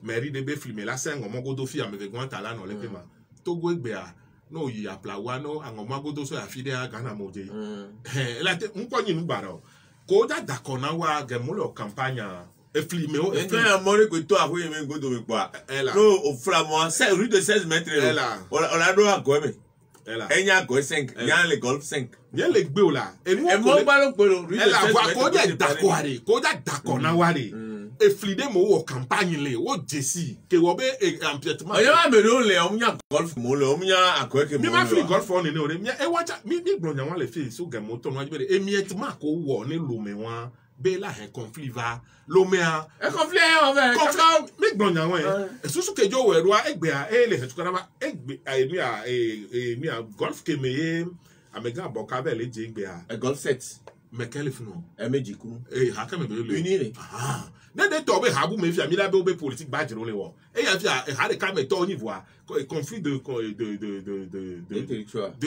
mairie de be filmer la sen omo godo fi ame ke gwan tala no le pe ma to go egbe a no yi apla wa no àwọn magodo so ya fi de Ghana moje la te nko yin gbara ko ja da ko na wa ge mo lo campagne e filmer o e fe mo ko to afo yin godo mi pa no o fra mo 16 mètres o la do ago me enya go 5 yan le golf 5 yan le gbe o la e mo gba lo pe lo rue de 16 mètres ko ja da ko are ko ja da ko na wa re e flide mo wo campagne le wo jesi ke wo be empiètement oyo amelo le omunya golf mo le omunya akweke mo mi ma fi golf on ni ore mi e wacha mi gbon yan wa le fi so ga mo to no ajbe empiètement ko wo ni lo me wa be la he conflit va lo me a e conflit en fait conflit mi gbon yan wa e susu ke jo we ro egbe a e le he tukara ba egbe mi a golf ke me amega boka be le je egbe a e golf set me kele funu e meji ku ha ka me be le unire ne de to be habu me fi ami la be politique ba jiro le wo e ya fi ha de ka me to niveau conflit de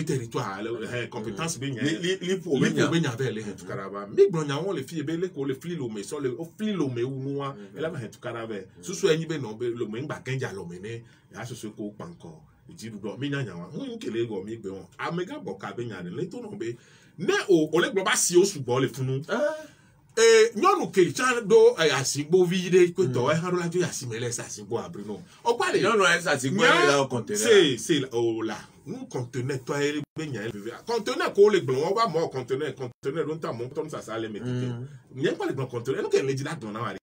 territoire compétence be nya li pour be nya be le hen tukaraba mi gbon nya won le fi be le ko le fli lo me so le o fli lo me unu wa e la ma hen tukaraba susu enyi be no be lo me ngba kenja lo me ne ya susu ko panko ijiru do mi nya nya wa mu nkele go mi gbe won amega boka be nya le to no be ne o le gbo ba si o subo le funu nyɔnu ke tsa do asigbo vi de ko to e haro la jo asimele asigbo abrino o pa le nyɔnu e asigbo le la conteneur c'est o la nous conteneur to e be nya e conteneur ko le gbon wa mo conteneur don ta mo to sa sa le metike nyen pa le gbon conteneur no ke le jida don na wa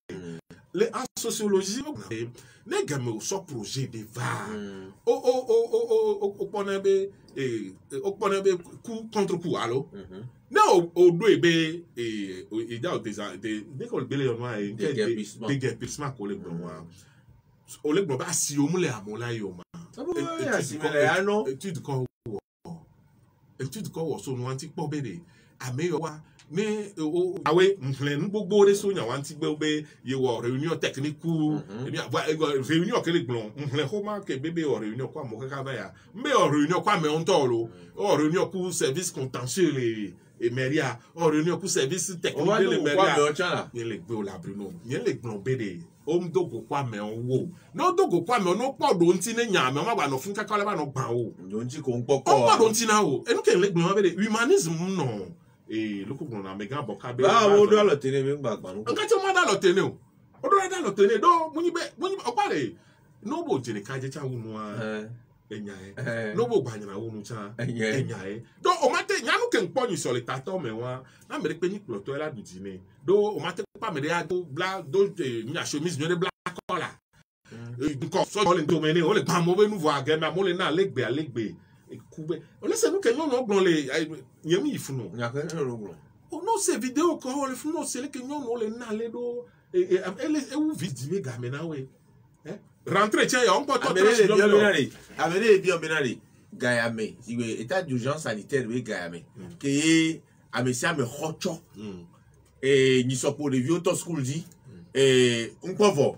le en sociologie ne game so projet de va o pone be coup contre coup allo na o do ebe ida o de ko bele yo ma de guerpissement ko le gbon wa o le gbon ba si o mu le amola yo ma étude ko wo so no anti po be de ameyo wa ni awe mflen gbogbo re so nya wan ti gbe be ye wo réunion technique ebi réunion ke le gbon mflen ho ma ke bebe o réunion kwa mo kaka ba ya mbe o réunion kwa me on tolo o réunion ku service contentieux et meria o réunion ku service technique le meria ni le gbe o la bruno ni le gbon be de o mdogo kwa me on wo no dogo kwa me no podo nti ne nya me ma ba no fun kaka le ba no gba o nti ko npoko o podo nti na o enu ke le gbon be de humanisme no loko gbon na mega boka be o do lo tene me gba gbanu nka ti o ma da lo tene o do da lo tene do munyi o pare no bo jere ka je cha wunu a enya no bo gba nya na wunu cha enya do o ma te nya nu ke npo ni so le tato me wa na me pe ni ploto e la duji ni do o ma te pa me de a do bla do nya chemise ni bla kola nko so le to me ni o le pa mo be nu vo agema mo le na legbe kube on laisse nous que nous non blon les yemi ifuno nya ke no blon on no se vidéo ko le funo c'est le que nous no le na le do et ou vidéo ga me na we rentrer tiens on peut amene bien benari gayame iwe état d'urgence sanitaire we gayame que amesia me hocho ni so pour les vieux auto school dit un povo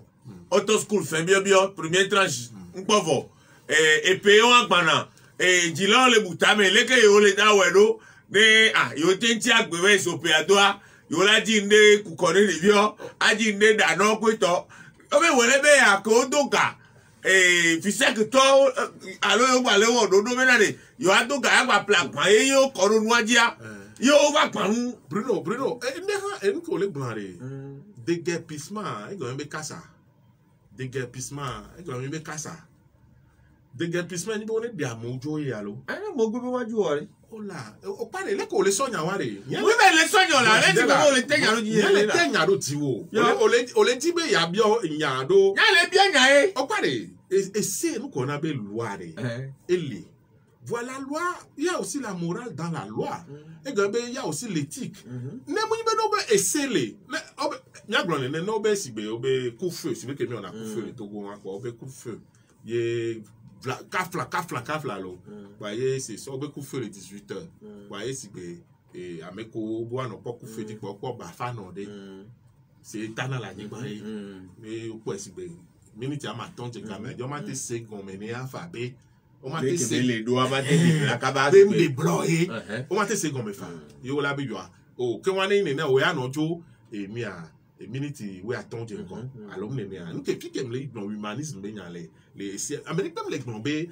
auto school fait bien première tranche un povo et payons en bana jilon le butame leke yo le da wedo ne yo tenti agbewe so pe adoa yo la jinde ku kore review ajinde da no kwito o be wele be akodoka fi se que to alo yo gba le won do menade yo adoka agba plan pa yo koro nuajia yo va panu Bruno ne ko le blanre déguerpissement e go mbe kasa déguerpissement e go mbe kasa déguerpissement ni bo ne dia mojo ye alo mo gbe waju ore ola o pare le ko le sonya wa re we be le sonya la le ti mo le tenya ro ji le tenya ro ti wo o le ti be ya bi o nya do ya le bi nya e o pare et c'est nous qu'on appelle loi elle voilà loi il y a aussi la morale dans la loi et il y a aussi l'éthique ne mo be no be esele nya glon ne no be si be o be coup feu si be ke mi on a coup feu le Togo wa ko o be coup feu ye kafla lo voyez c'est ça be coup feu le 18h voyez si be et ameko bo no po coup feu di po ba fa no de c'est tana la ni ba e o po si be minute ama ton je kama jo ma te se gon me ni afabe o ma te se le do ama te la kaba be de bloye o ma te se gon me fa yo la be yo o ke wan ni na o ya no jo emi a minute we attend je gon alom ne ne nu ke fikem le don humanisme be nya le Amérique les globés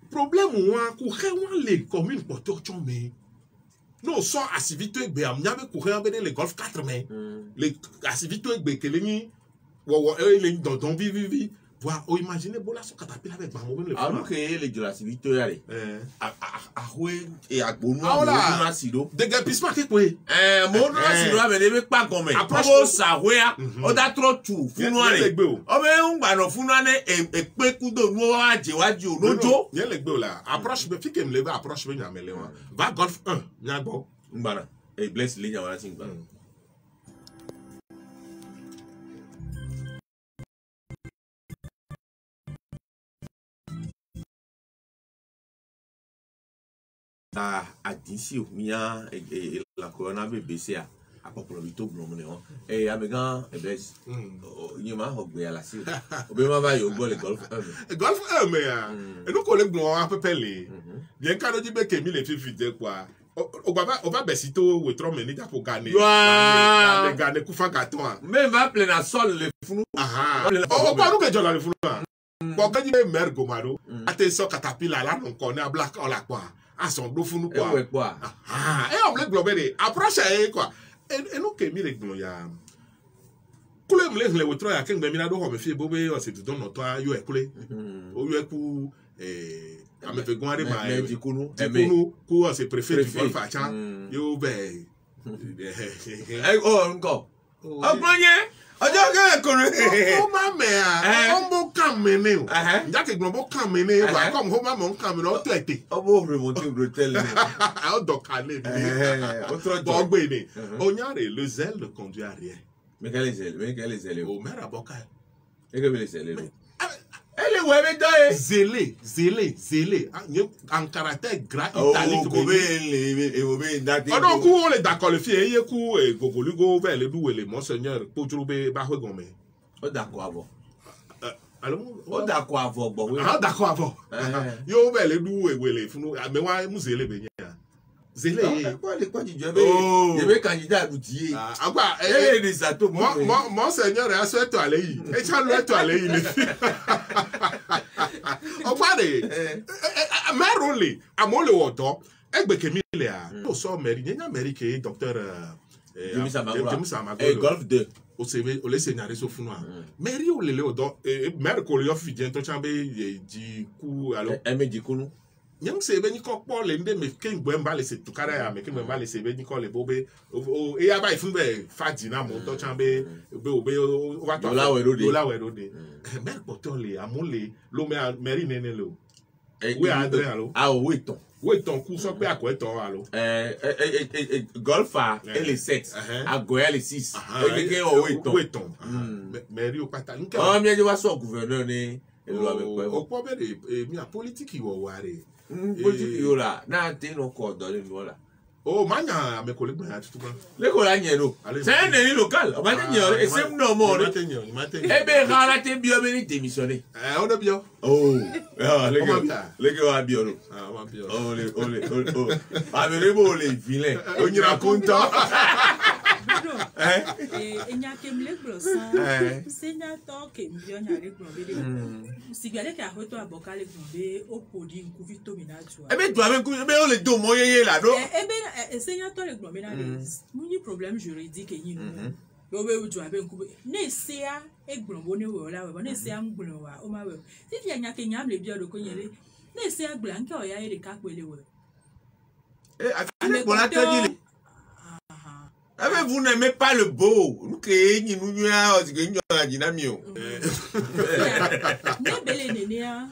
problème ou ku xewan les communes portion mais non so asivito egbe am nyabe ku xewan be les golf 4 mais les asivito egbe keleni wo le don vivi Voilà, oh, imaginez, bon, là, son catapillar avec ma mobile. Alors que les Jurassic Victoria, et à Bono, voilà, déguerpissement, qu'est-ce que mon Sidoa, mais ne pas comme approche ça, on a trop tout, Funouane. Oh, mais on va nous Funouane et Pécou de Noa, Djewadi, Nojo. Il y a les deux là. Approche, mais fille qui me lève, approche, mais il y a mêlé. Va golf 1, il y a bon. Mbana, et bless les gens, voilà, c'est a d'ici mia et la corona BBC a propos vito blomone on et amegan e bless you ma hogbe ala si obe ma ba yo go le golf me ya e no collègue blon a pepele bien ka do di be ke mi le fi de quoi o va besito we tro meni da pour gagner gagner ku fa gaton me va plein sol le funu o pa no ke jola le funu bo ka di mer gomaro ate so caterpillar la non connaît black on la quoi à son dos fou nous quoi et on le globé approche quoi et nous que mi le ya coulé me le wotro ya ken be mi na do ho me fi bobe o se don no to yo e coulé o yo e ku ame fe gware ma e di kunu ku o se préfet du golf a chan yo be oh encore ogbonye ọjọ́ kẹ́lẹ̀ kọ̀rọ̀ ó máa mẹ́ à ó mú kàmínì o jákè gbọ́n bó kàmínì wà kọ́ ó máa mọ̀ ń kàmínì ó tó ẹ̀tẹ̀. ọmọ òfin mo ti rò tẹ́lẹ̀. ó dọ̀ka lé mi bọ́ gbé ni onyàrá le zèle ne conduit à rien. mais quel est zèle o mẹ́ra bọ́ ká ẹ̀. et que le zèle lo. elle est ouais mais toi. zélé en caractère gras italique. kò bẹ́ẹ̀ date. ọdún kú ó lè dàkọ̀ lè fi eye kú gògòlígò bẹ́ẹ̀ lè dúwèé lè monseigneur kójú bẹ́ẹ̀ bá wé gan mẹ́. ó dàkọ̀ àbọ̀. ó dàkọ̀ àbọ̀ gbọ̀ wé. ó dàkọ̀ àbọ̀ yóò bẹ́ẹ̀ lè dúwèé wèlé fún mi wá mú zélé bẹ́ẹ̀ yẹn. zélé yìí. quoi jíjọ ẹ bẹ candidat àbùtí yé. àgbà ẹ lè sàtó monseigneur ẹ sọ ètò àlẹ́ yìí ẹ ṣá lọ ètò àlẹ́ yìí lè fi. ọgbàdé mẹ́rùn lè àmọ́ lè wọ̀ tọ́ ẹgbẹ́ kèmí lè à tó sọ mẹ́rin yẹn ní amẹ́ríkà docteur James Amagolo golf 2 o sebe o le senyare so funu a mẹ́rin ò lè lè o dọ́ mẹ́rin kò lè yọ fìdí ẹni tó ṣá bẹ́ di kú alo. ẹ méjì kunu. nyam se be nyiko kpɔ le nde me ke ngbe mba le se tukara ya me ke mba le se be nyiko le bo be o e aba ifun be faji na mo to chan be o wa to la we rode me poto le amole lo me meri nene lo we andre alo ah we ton ku so pe akoeton alo golfa ele 7 agoya ele 6 e ke o we ton meri o pata nke o mi je wa so gouverneur ni elo abepe o po be de mi a politique wo ware politique yo la na te no ko do le no la o manya me ko le gba tutu kan le ko la yen no c'est un élu local o ma te yen e se no mo re e be gara te bi o be ni démissionner o de bio oh le ke wa bi o no wa bi o avere bo le vilain o nyira content enya kemle glosa senya to kembio nya le globede sigbale ka hoto abokale globe opodi nku vitamina tu e be do ave nku be o le do mo yeye la do be senya to le globe na muni problème juridique yin no yo be do ave nku ne sia e glombo ne we la we ne sia mgblo wa o ma we ti fi enya ke nyam le bi o ko yele ne sia glanke o ya ere ka pele we ale pour la tedile. Vous n'aimez pas le beau. Nous créons nous a dynamio. Nebele nenea.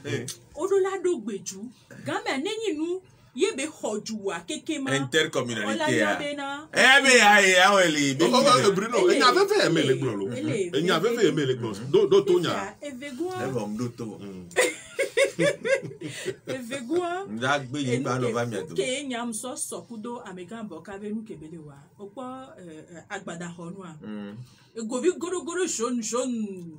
Odola do gbeju. Gambe neni nu yebe hojuwa kekema. Intercommunalité. Bruno, il avait fait aimer les glolo. Il avait fait aimer les glolo. Do tonya. Evegua ndagbe yi ba no va mi ato ke nyam so sokudo amegan boka be nu kebele wa opo agbada honu a egobi goro shon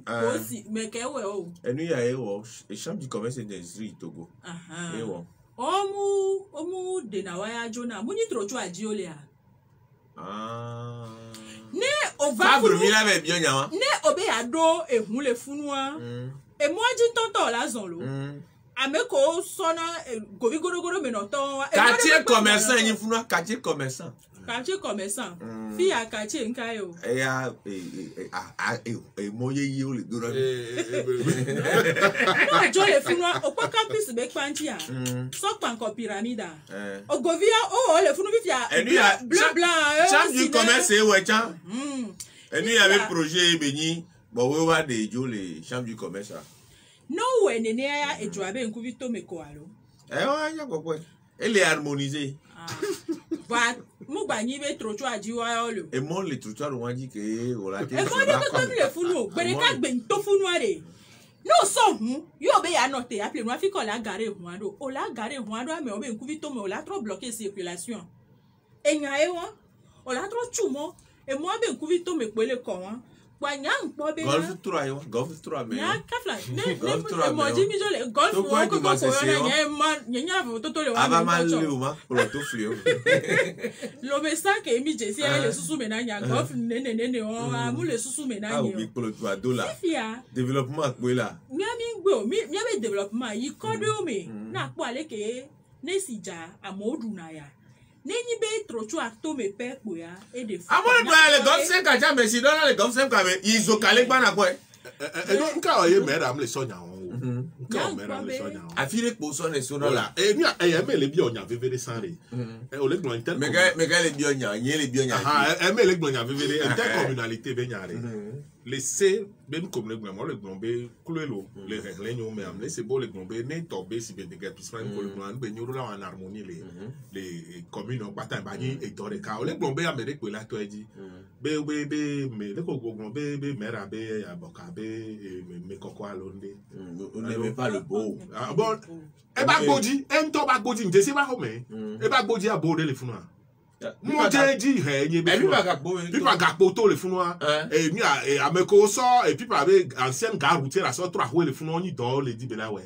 ko si meke we o enu ya e wo e chambre du commerce et d'industrie Togo e wo omu de na wa ya jona muni trochu ajiole a ne ova fabro mi la be bi onyawa ne obe ado ehun le funu a e mo ajin tonto la zon lo ameko sona gobi goro me no ton quartier commerçant yin funu quartier commerçant quartier commerçant. Fille à quartier nkayo. Eya moye yi o le do na. No jo le funu o pa campus be kwanti a. So pan ko pyramide. O govia o le funu bi fia. Blanc blanc. Chambre du commerce e we chan. Et nous, il y avait un projet Béni, bon, on va des jours les chambres du commerce. Non, ouais, n'est et tu avais un coup vite mais quoi, alors? Eh, ouais, il y a quoi? Elle est harmonisée. Bah, mon bagni va trop à dire, et moi, les trottoirs ont dit que, voilà, et moi, je le founou, mais les gars, ben, to founoiré. Non, son, yo be ya noté, appelez moi, fi qu'on l'a garé, Rwando. On l'a garé, Rwando, mais on a un coup vite, mais on l'a trop bloqué circulation. Et n'y a pas, on l'a trop choumo. Et moi, ben, couvito me coule le con. Guagnang, pas bien. Golf 3, golf 3, mais. Y'a cafla. Golf 3, moi, j'ai mis le golf 3. Comment ça se fait? Il y a un tout le monde. Ah, bah, mal, pour le tout fléau. Le message est mis, j'ai le sous ménage, golf, néné, on a moulé sous ménage. Ah, oui, pour le toit, dollar. Développement, quoi, là. Miami développement, il code, mais, n'a pas aller que, n'est si ja, à Modunaya. Nengi be trochu acto me pe kuya et de ah moi le golf 5 a jamais si dans le golf 5 mais ils ont calé pas na quoi et donc quand il met am le sonya on quand met am le sonya a file pour son et son là et bien et les bio nya vevere sanre et o le gno inter mais les bio nya les bio nya ah et les gno nya vevere intercommunalité be nya laisser même comme le gno le gno be kulelo les règles nyo mais am laisser bo le gno be ne tomber si be de gars plus même ko le gno be nyo là en harmonie les communes on pata ba ni et doré ka o le gno be amere ko la to di be me le ko gno be mera be aboka be me koko alonde on n'aime pas le beau ah bon e ba gboji en to ba gboji nje se ba ho me e ba gboji abode le funu mo je di he yin be pipa gakpo to le funu e mi ameko so e pipa be ancien garoutier la so tro ahwe le funu ni do le di be la we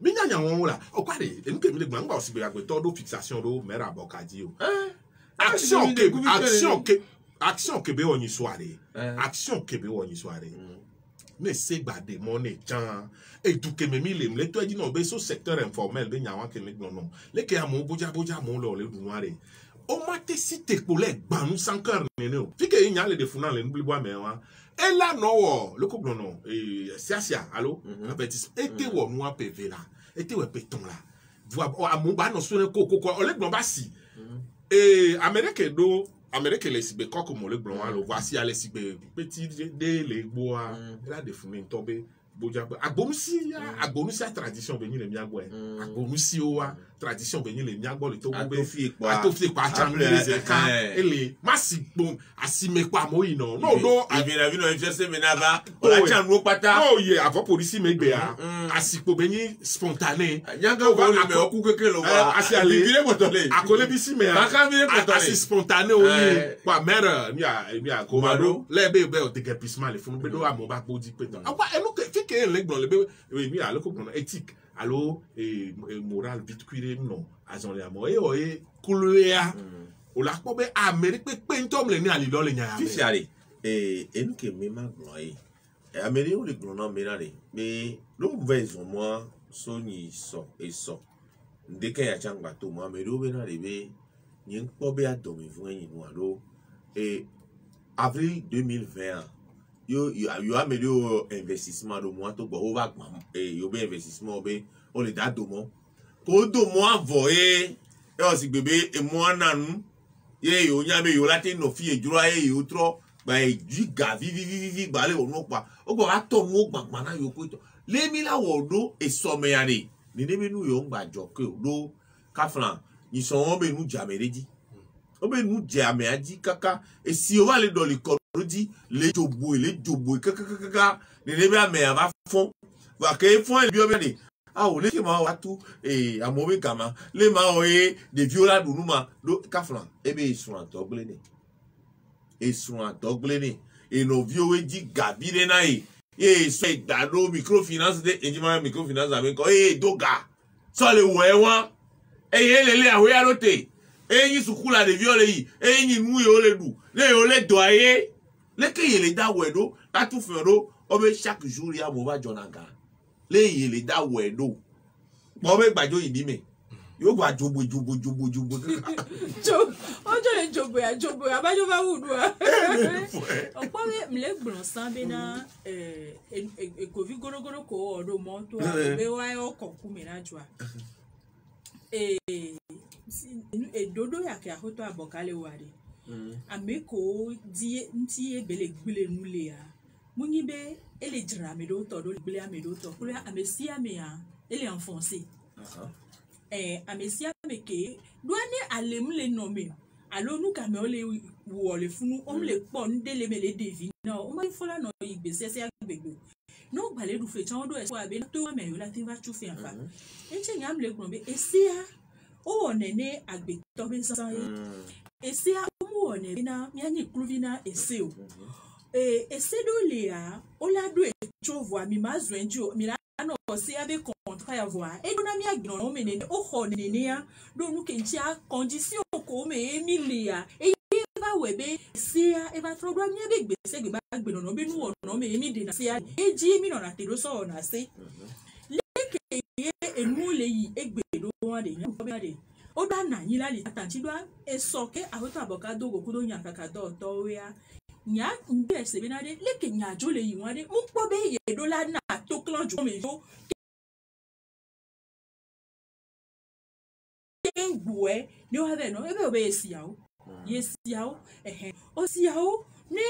mi nya won la o kware e nke mi le gbangba o si be gakpo to do fixation do mera bokaji o action ke be oni soirée action ke be oni soirée mais c'est gbade money chan et tout que memi le to di no be so secteur informel be nyawa ke le non le ke amon boja mo lo le dunware o mate si te pole gbanu sankar nene o fi ke nya le de funa le nbli boa me wa e la no wo le ko no sia allo apetis ete wo nu apv la ete we peton la voa amon ba no so ne ko o le gbon ba si Amérique les sibe comme le blanc le voici aller sibe petit de les bois là de fumer tomber boja agbonusi tradition beni le miagbo agbonusi owa tradition beni le miagbo le to bo atofie kwa chambre les kan ele masipon asime kwa moyi no even no interest me na ba o la chambre pata oh ye avant police megbe asipo beni spontané nyanga wo le me oku kekele wa asi ale vire botole akole bisi me asi spontané oni kwa mère mi a komado le be o déguerpissement le funu be do amo ba gboji petan akwa enu que les blancs les mi alors qu'on éthique alors et moral vite cuire non azon les amour et couloir o la ko be Amérique pe ntom le ni ali lo le nya fifiare et nous que même blanc et Amérique ou les blancs non menare mais lo vez au moins soni so et so ndeke ya changba to mo Amérique be na rebe ni npo be adomi fun yin no alo et avril 2020 yo améliore investissement de moi to bo va et yo be investissement be o le da do mo ko do mo avoye e o si bebe e mo nanu ye yo nya me yo lati no fi ejuro ye yo tro ba e giga vi ba le onu pa o go ato mu gbagba na yo ko to le mi la wo do e so me yare ni ne me nu yo ngba jo ke do kaflan ni so won be nu jamereji o be nu jameaji kaka e si o va le do le dit les jobo kaka ne be ame ava fon va ke fon bi o be ah o le ke ma wa tu amobe kama le ma o de viola dunuma do kaflan e be sun atogle ni e no vio e di gabire na so da do microfinance de enjima microfinance ame ko doga so le wo ewan le awe alote yin sukula de viole yi yin nu yo le du le do aye le ke yele da wedo ta tu fero obe chaque jour ya mo ba jonaga le yele da wedo mo be gbajo yi mi Yo wa jobo. Ojo le jobo ya ba jo ba wudu a. Opo me le gbon san be na ko vi goro ko odo mo to be wa o ko ku me na jwa. Dodo ya ke ahoto abokale wari. Ameko die nti ebele gbele nule ya. Munyibe ele jira me do to do gbele ame do to. Kula amesia me ya ele enfoncé. Amesia me ke douane alem le nommé. Alors nous quand on les ou les fous on les pon dele me les devine. Non, on va fola no igbese se agbegbe. No balé du fait on do e so abe to me yo la tin va tu fait en fa. Enche nyam le gbon be esia o onene agbe to be san esia o onene na mi ani kluvina eseo. Ese do le a o la do e chovo mi mazo enjo mi no se avec contrat à voir et nous n'ami agnon on menene o honenia do nous kentia condition ko me emilia e va webe sia e va tro do mi be gbese gbe agbe no be nu no me emi de na sia e ji mi no na te do so na se leke e nu le yi egbe do wa de yan ko be de o da na yin la le tanti do e so ke ahoto abokado go kudo nya kaka do to we a nya nbe se be na de leke nya jo le yi wa de mu po be ye do la na to clan ju me yo ngwe ni o have no ebe obe esiao yesiao o siao ne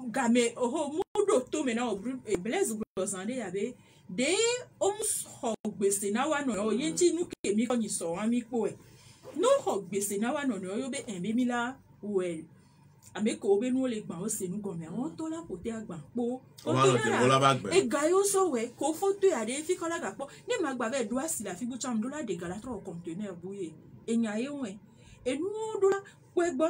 game oho mudo to me na obru blaze glosande yabe de ho gbese na wa no o yenti nu ke mi ko ni so wa mi po e no ho gbese na wa no no yo be enbe mi la well ameko obe nu le gban o se nu gome awon to la kote agban po o ma lo te mo la ba gbe e ga yo so we ko foto ya de fi kola ga po ni ma gba be do asila fi bu cham do la de gala tro container buye enya ye wen enu do la kwegbo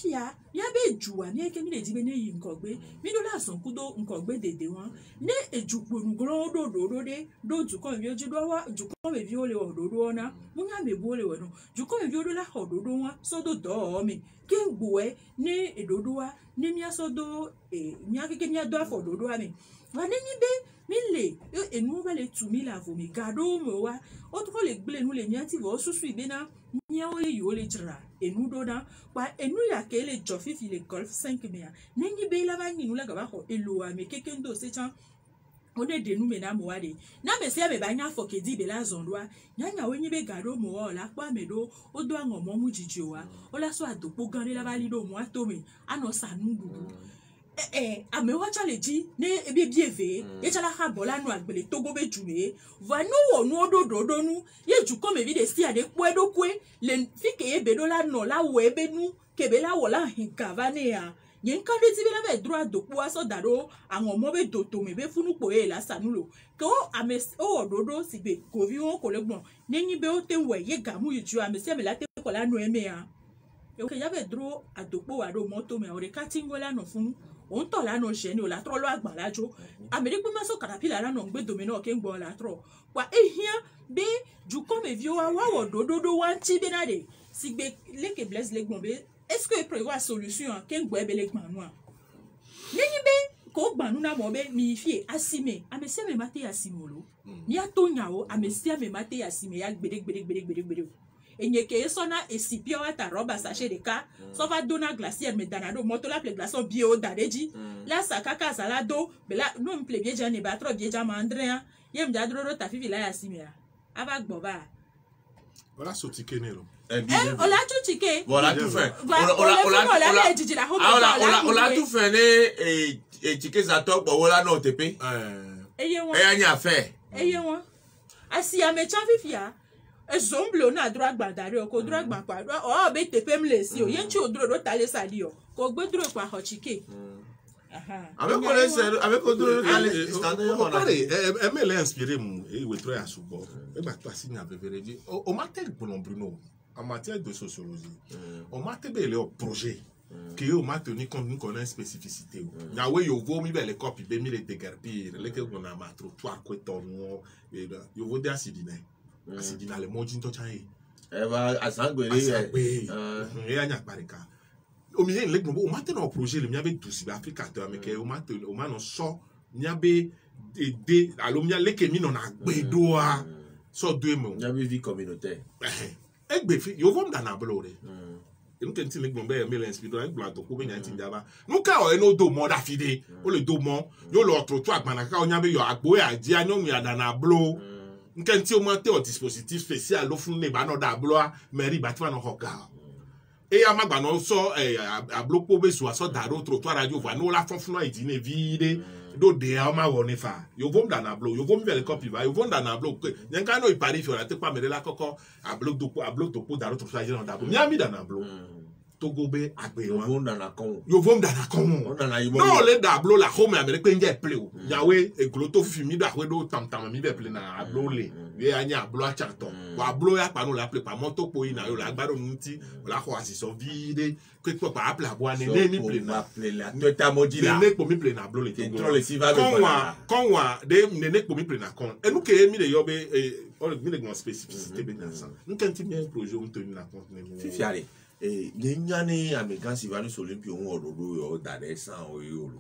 ya be juwa ni eke mi le jibe ne yi nko gbe mi do la son kudo nko gbe dede won ne ejuponu gro do de do ju ko mi oju do wa ju ko me bi o le o do na mu nya me bo le we no ju ko me bi o do la ho do wa so do mi kengwe ne edodo wa ne mi asodo mi akeke mi ado afo dodo wa mi wa ne ni be mi le enu ba le tu mi la vo mi gado mo wa o to le gble nu le mi ati vo susu ibe na mi o le yo le jira enu do na wa enu ya ke le jofifi le golf 5 me ya ne ni be la ba ni nu la ga ba ho elo wa mi keke ndo se chan o de denu me na mo wa de na me se be ba nya fo ke di be la zondwa nya we ni be gado mo wa la pa me do o do an omo mu jiji wa o la so adopo gan le la ba li do mo ato me ano sanu dudu ame wa challenge ne ebi bieve ye chala ha bola nu agbele togo be jume va nu wo nu ododo nu ye ju ko me bi de si ade po edo kwe le fi ke ye be do la no la wo ebe nu ke be la wo la hin ka va ne ya ye nkan de ti be la be droit do po aso daro awon mo be do to me be funu po e la sanu lo ke o ame o ododo si be ko vi won ko le gbon ne yin be o te we ye gamu yi ju ame se me la te ko la nu eme ya e o ke ya be dro adopo wa do moto me o re ka tingola no funu on to la no je ni o la tro lo agbalajo ameri pe ma so caterpillar la no gbe domino ke ngbo la tro wa ehia be ju ko me vi o wa wo dododo wan ti be na de si gbe leke bless le gbon be est-ce que prévoit solution ke ngbo e be le gbon nu a ni be ko gbanu na mo be mi fie asime amesi me mate asimolo ni atonya o amesi me mate asime ya gbede enye ke so na esipio ata roba sachet de ka so va dona glacière me danado moto la ple glaçon bio dareji la sakaka salado be la no me ple bien jane ba trop bien jama andrea ye me jadro ta fifi la yasimia ava gboba voilà so tike ne lo on l'a tout tiqué voilà tout fait on l'a tout fait ne et ticket za to bo wala no tepe eye won anya fait eye won asi ame chan fifi a ezomblo na droit gbadare ko droit gba pa o be tepe mle si o yen ti o dro ta le sali o ko gbe dro pa ho chike avec ko le ser avec ko dro ta le standard on pare e me le inspirer mu e we tro asubo e ba to asinya bevere di o matel Bruno en matière de sociologie on m'a te le projet que o ma tenu compte nous connaît spécificité ya we yo vo mi be le copy be mi le degarpir le ke gona ma trottoir ko tonu yo vo dia sidine asidina le moji to chai e ba asangbere e anya parika o mi le gbo o ma te no projet le mi abe dusi be Africa to me ke o ma no so mi abe de alo mi le ke mi no na gbedo a so deux mots Il y a une vie communautaire. egbe yo vom da na blo re nous quand il est mais l'inspire un blanc to ko be nyanti ndaba nous ka o eno do mo da fide o le do mo yo lo trottoir agbana ka onya be yo agbo ya ji anyo mi ada na blo nkanti o monter au dispositif spécial lo fun ne ba no da blo a mairie bâtiment no hoka et a magba no so a blo po be so da ro trottoir radio va no la fon fun e di ne vide do de a ma woni fa yo vom da na blo yo vom vele copy va yo vom da na blo nyanka no i pari fi ora te pa me la koko a blo to po da ro trottoir radio da blo mi da na blo Togo be agbe Yo vom dans la con. yo vom da na kon On en a eu. non le da blo la home america nje ple o yawe e gloto fi mi da we do tam mi be ple na blo le ye anya blo a charton wa blo ya pa no la ple pa moto po ina yo la gbaro nti la ko asiso vide que po pa ple abo ani ne mi ple na la tota modila. ne po mi ple na blo le Trop le siva kon wa de ne po mi ple na kon e nu ke mi le yo be o mi le gnon spécificité be na ça nous quand mi un projet on tenu na compte ne fifiale nyanyane American Silvanus Olympio ododo yo dare san o yo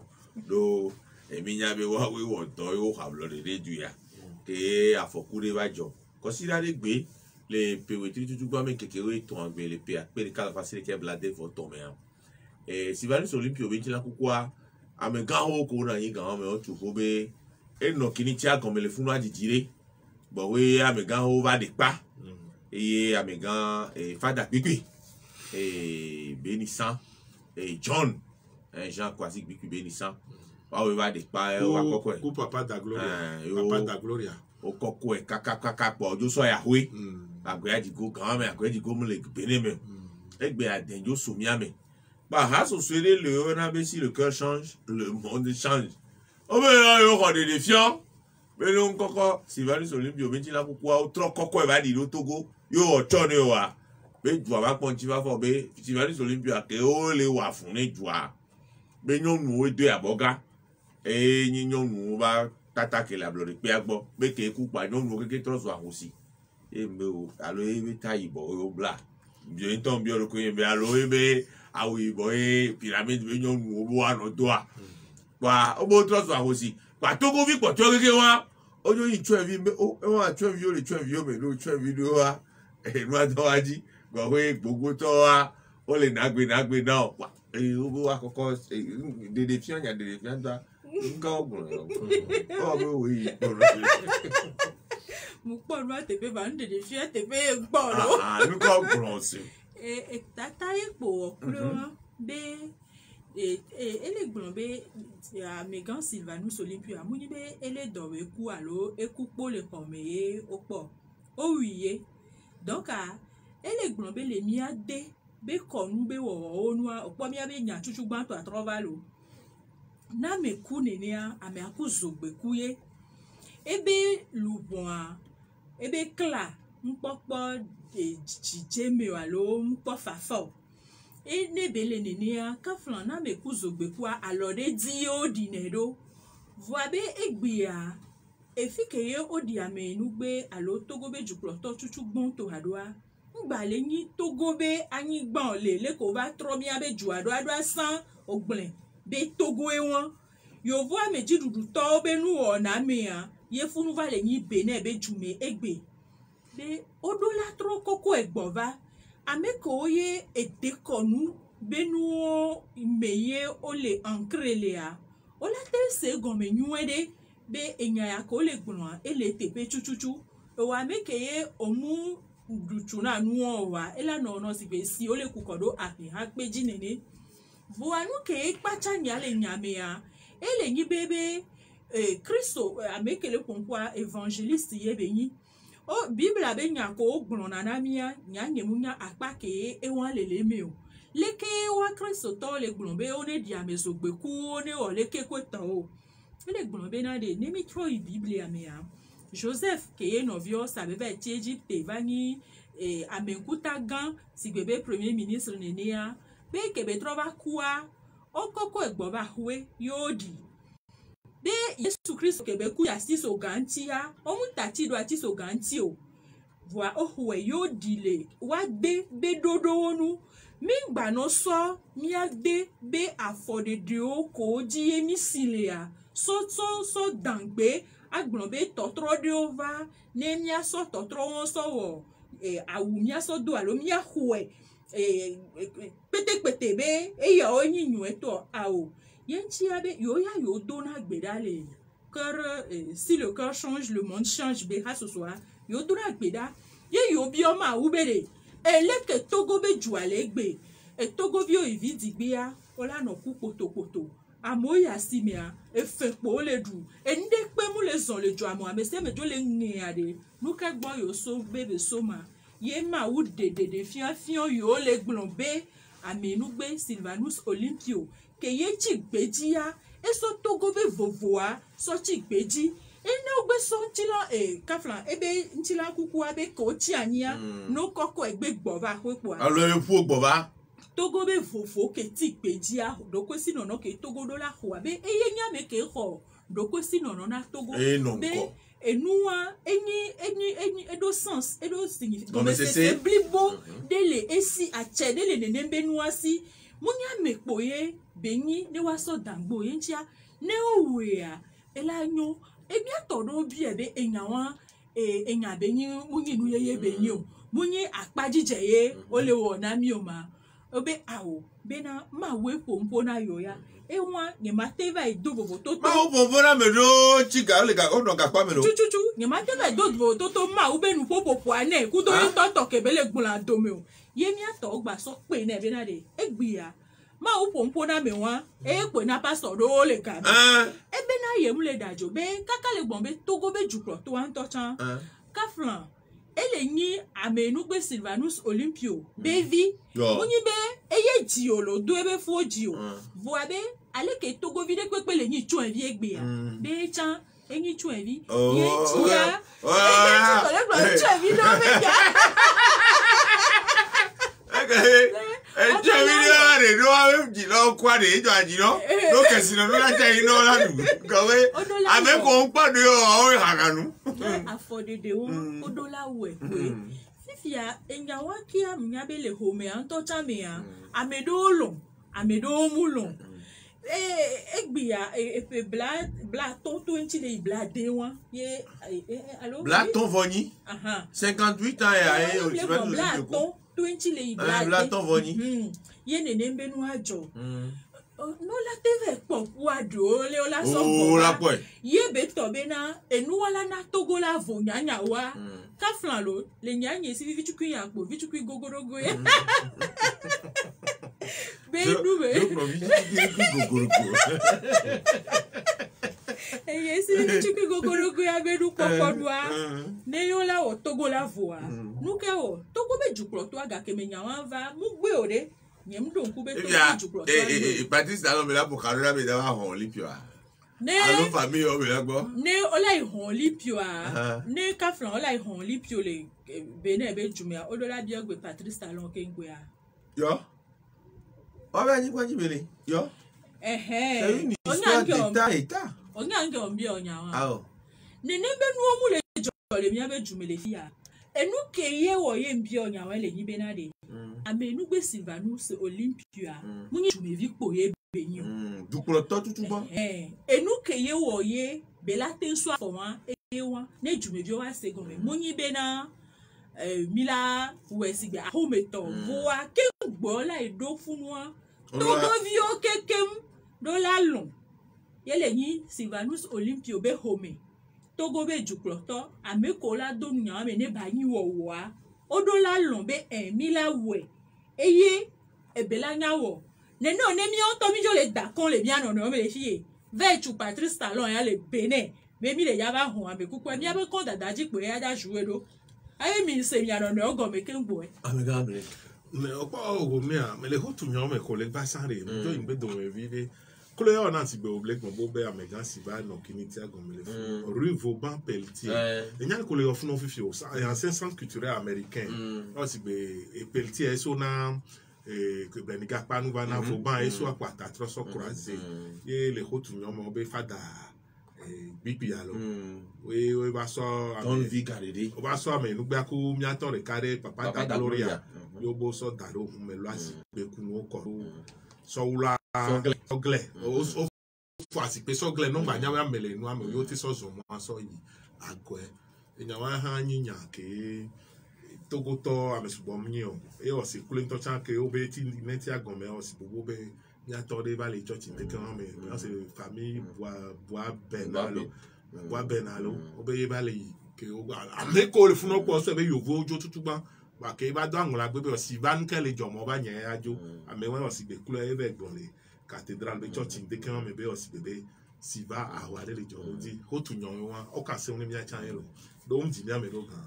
lo emi nyabe wa we wonto yo hablo de reduya ke afokure bajo considérer gbe le pewetri tutu gba me kekere to angbe le pe apere kala facile ke blade for to me Silvanus Olympio be tila kukwa American ho ko na yin gan me o tu ko be eno kini ti agan me le funu adijire bo we American ho ba de pa American fada pipi bénissant John Jean Kwasi Biku bénissant wa we va de pa wa koko ku papa da gloria o koko e kaka po ojo so ya we agbe di go gan me agbe di go mo le bene me egbe adenjo so mi ame ba ha so sere le na be si le cœur change le monde change o be yo ko de défiant be no koko Silvanus Olympio be ti la koko o tro koko e va di lo Togo yo o chone wa be jua ba pon ti va fo be Silvanus Olympio ke o le wa fun ni jua be nyonu o de aboga nyonu ba tata ke la blori pe agbo be ke ku pa nyonu ke troso ahosi me o alo be tai bo o bla bi nton bi o ko yin be alo be awi bo pyramid be nyonu o bo ano do a wa o bo troso ahosi pa to ko fi po to ke wa ojo yin 12 be o wa 12 yo le 12 yo me lo 12 video wa nu ato aji we gbogbo to wa o le nagbe na wa o wa koko de défiant ya de défiant da nka ogun o be we mo po nu atepe ba nde défiant tepe gbo lo nka ogun si tata epo oklo be ele gbon be American Silvanus Olympio amuni be ele dowe ku alo ekupo le pomeye opo o wiye donc ele gbon be le mi ade be konu be wo onu opo mi abe nya chuchu gban to atrovalo na me ku nene ame akuzogbe kuye ebe lubon ebe kla mpopo jijeme alo mpo fafo ne bele nene ka flan na me kuzogbe kwa alode di odinedo voabe egbia efikeye odi amenu gbe alo Togo be juplo to chuchu gbon to adoa ngba le yin Togo be anyi gbon le ko ba tro mi abe ju adoa san ogble be Togo e won yo vo ameji dudu to be nu ona me ye funu va le yin bene be jume egbe be odola tro koko egbova ameko ye edekonu benu meye ole ankrelea ola te se gome nyuede be enya ya ko le gbon ele tepe chuchuchu o wa mekeye omu dutuna nu wa ela no si be si ole kukodo afi ha peji nene vo anu ke pacha nya le nyame ya ele nyi bebe Christo amekele ponkwa evangeliste ye benyi o bible abe nya ko gbon na namia nya nyemunya akpake ewan lele me o leke wa Christo to le gbon be o ne dia mezogbe ku o ne o leke kwetan o ele gbon be na de nemi tro bible amia Joseph ke novio sabe ba ti Egypte vani amenkuta gan si bebe premier ministre nenia be ke be trova kuwa okoko egbo ba hwe yodi be Yesu Christ ke be ku ya siso gantia o mutati do atiso gantio voa ohwe yodi le wa gbe be dodo wonu mi gba no so mi agbe be afode de o ko ji emi silea so dangbe agblɔ be tɔtrɔ ɖewo va ne míasɔ tɔtrɔ wọn sɔwɔ awu míasɔ do alo míaxɔe kpetekpete be eyawo nyi nyuietɔ awo ye ŋutia be yewo ya yewo dona gbe ɖa le cœur si le cœur change le monde change be hasosoa yewo dona gbe ɖa ye yewo biɔ ma awu be de eleke togo be dzua le egbe etogoviwo yi vi digbea wola nɔ ku kpotokpoto amewo yi asimea efe kpo wole ɖu enuɖe kpe mu le zɔ le dzɔa me ame sia ame dzo le ŋea ɖe nuke gbɔ yewo so be be so ma ye mawu ɖeɖeɖe fiafiã yewo le gblɔ be amenugbe Sylvanus Olympio ke ye tsi gbedzi ya eso togo be vovoa sɔ tsi gbedzi ene wogbe sɔ ŋuti la kafla ebe ŋuti la kukua be ko tsi anyia no kɔkɔ egbe gbɔ va xoe kpoa alo eƒu gbɔ va togo be vovo ke ti gbedzia ɖokoesi nɔnɔ ke togo ɖo la xɔa be eye nyame ke xɔ ɖokoesi nɔnɔ na togo be enua enyi eɖo sens eɖo signification blibo de le esi atse de le nenem be nua si munyame kpo ye benyi ne woasɔ dangbo ye ŋutia ne wowɔea ela nyo ebiatɔ ɖewo bia be enyawa enya benyi munyi nu yeye benyi o munyi akpadzidze ye wole wɔ na mi o ma obe awo bena mawe pompo na yo ya ewa nye mate va edo vovo toto ma wo pompo na me do chika le ka ono ka kwa me do chuchu nye mate va edo vovo toto ma wo be nu popo ane kudo yi toto ke bele gbula do me o ye mi ato gba so pe na be na de egbia ma wo pompo na me wa e pe na pastor do le ka ebe na ye mu le dajo be kaka le gbon be togo be jukro to an to chan kaflan ele nyi amenugbe Sylvanus Olympio bevi munyi be eye dio lo do ebe fo dio voa be ale ke togo vide kpekpe le nyi tun evi egbe ya be chan enyi tun evi ye tia le gbo tun evi do be ja re do a ji lo kwa de jo aji no do ke si no la ja ino la du ko we ame ko npa de o haganu afọdede wo odola we fifia enyawa kia mnyabe le home anto chamea amedo mulon egbia epe bla ton 20 le bla de wa ye allo bla ton voni 58 ans ya je vais bla ton 20 le bla ton voni ye nene mbenu ajo no la teve popu ado le ola so la po ye be to be na enu wala na togo la vo nyanya wa ka flan lo le nyanya si vichuku ya po vichuku gogorogo ye be du be gogorogo ye si vichuku gogorogo ya be du popodwa ne yo la o togo la vo a nu ke o togo be jukro to aga ke menya wa va mu gbe ore Patrice Talon me la pour Carole me da hon Olympio ne allo famille o me la gbo ne olai hon Olympio ne ka flan olai hon Olympio le bene be jumia odola bi ogbe Patrice Talon ke ngwe a yo o be ni kwa jibele yo onya nge ombi onya wa ne be nu omu le jo le mi abe jumele fia enu ke ye wo ye mbi onya wa le nyibe na de amenugbe Sylvanus Olympia munyi jumevi kpo ye benyo duklo to tutubo enu ke ye wo ye bela tenso afo wa ewa ne jumevi wa segome munyi be na mila wesigbe ahometo voa ke gbo la edo funwa togo vio kekem do la lon ye le nyi Sylvanus Olympia be home togo be juklo to ameko la do nya me ne ba nyi wo wa odola lon be mila we eye ebela nyawo ne no ne mi on to mi jo le da kon le bien no me le fie ve tu Patrice Talon ya le bene me mi le ya ba hon abe kuku mi abe kon dada ji pe ya da jouer do aye mi se mi ano no go me kengbo amigable me opa o me a me le ho tu nyo me ko le ba sare mo jo ingbe do me vide kolo ya ona ti gbe oblek mo bo be amegan si ba no kiniti agon me le fu rue Vauban Pelletier enya ko le ofun ofifi o sa un centre culturel américain o si be Pelletier so na que beniga pa nou va na Vauban e so apata troso croiser ye le ho tu nyo mo be fada bibi alo we ba so don vi garede o ba so ame nu gba ku mi aton re kare papa da gloria yo bo so daro me lo asi be ku no ko so wula ogle faut asipe so gle no gbanya wa mele nu ame yo ti so zo mo so yi agwe enya wa ha nyinya ke togoto ame subo mnyo e o si kule to chan ke obe ti neti agome o si bobo be ya to de vale church de kan me o si famille bois benalo obe ye vale ke o ame ko le fun opo so be yovo ojo tutugba wa ke ba do angun la gbe be o si ban ke le jomo ba yen ajo ame wa o si be kule e be gbon le cathédrale be church de kan me be o si bebe si va a wa le jomo di ho tu nyon wa o ka se oni mi a chan yelo do mji mi ame do kan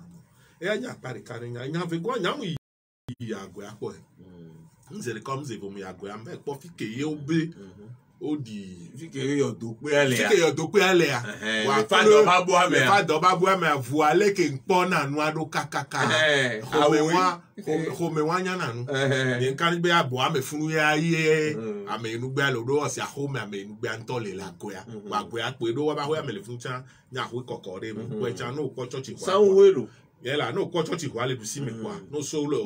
e anya pare kare nya ve go nya mu yi agwe apo e nzere kom ze bo mi agwe am be po fike ye obe odi fike yo do pe ale ya wa fa do ba bo ame voile ke npo na nu ado kakaka home wa nya na nu ni kan be abo ame funu ya ye ame nu gbe alo do o si ahome ame nu gbe antole la goya wa goya pe do wa ba ho ame le fun chan nya ho kokore mu we chan no ko church kwa sanwelo yela no ko church kwa le busi me kwa no so lo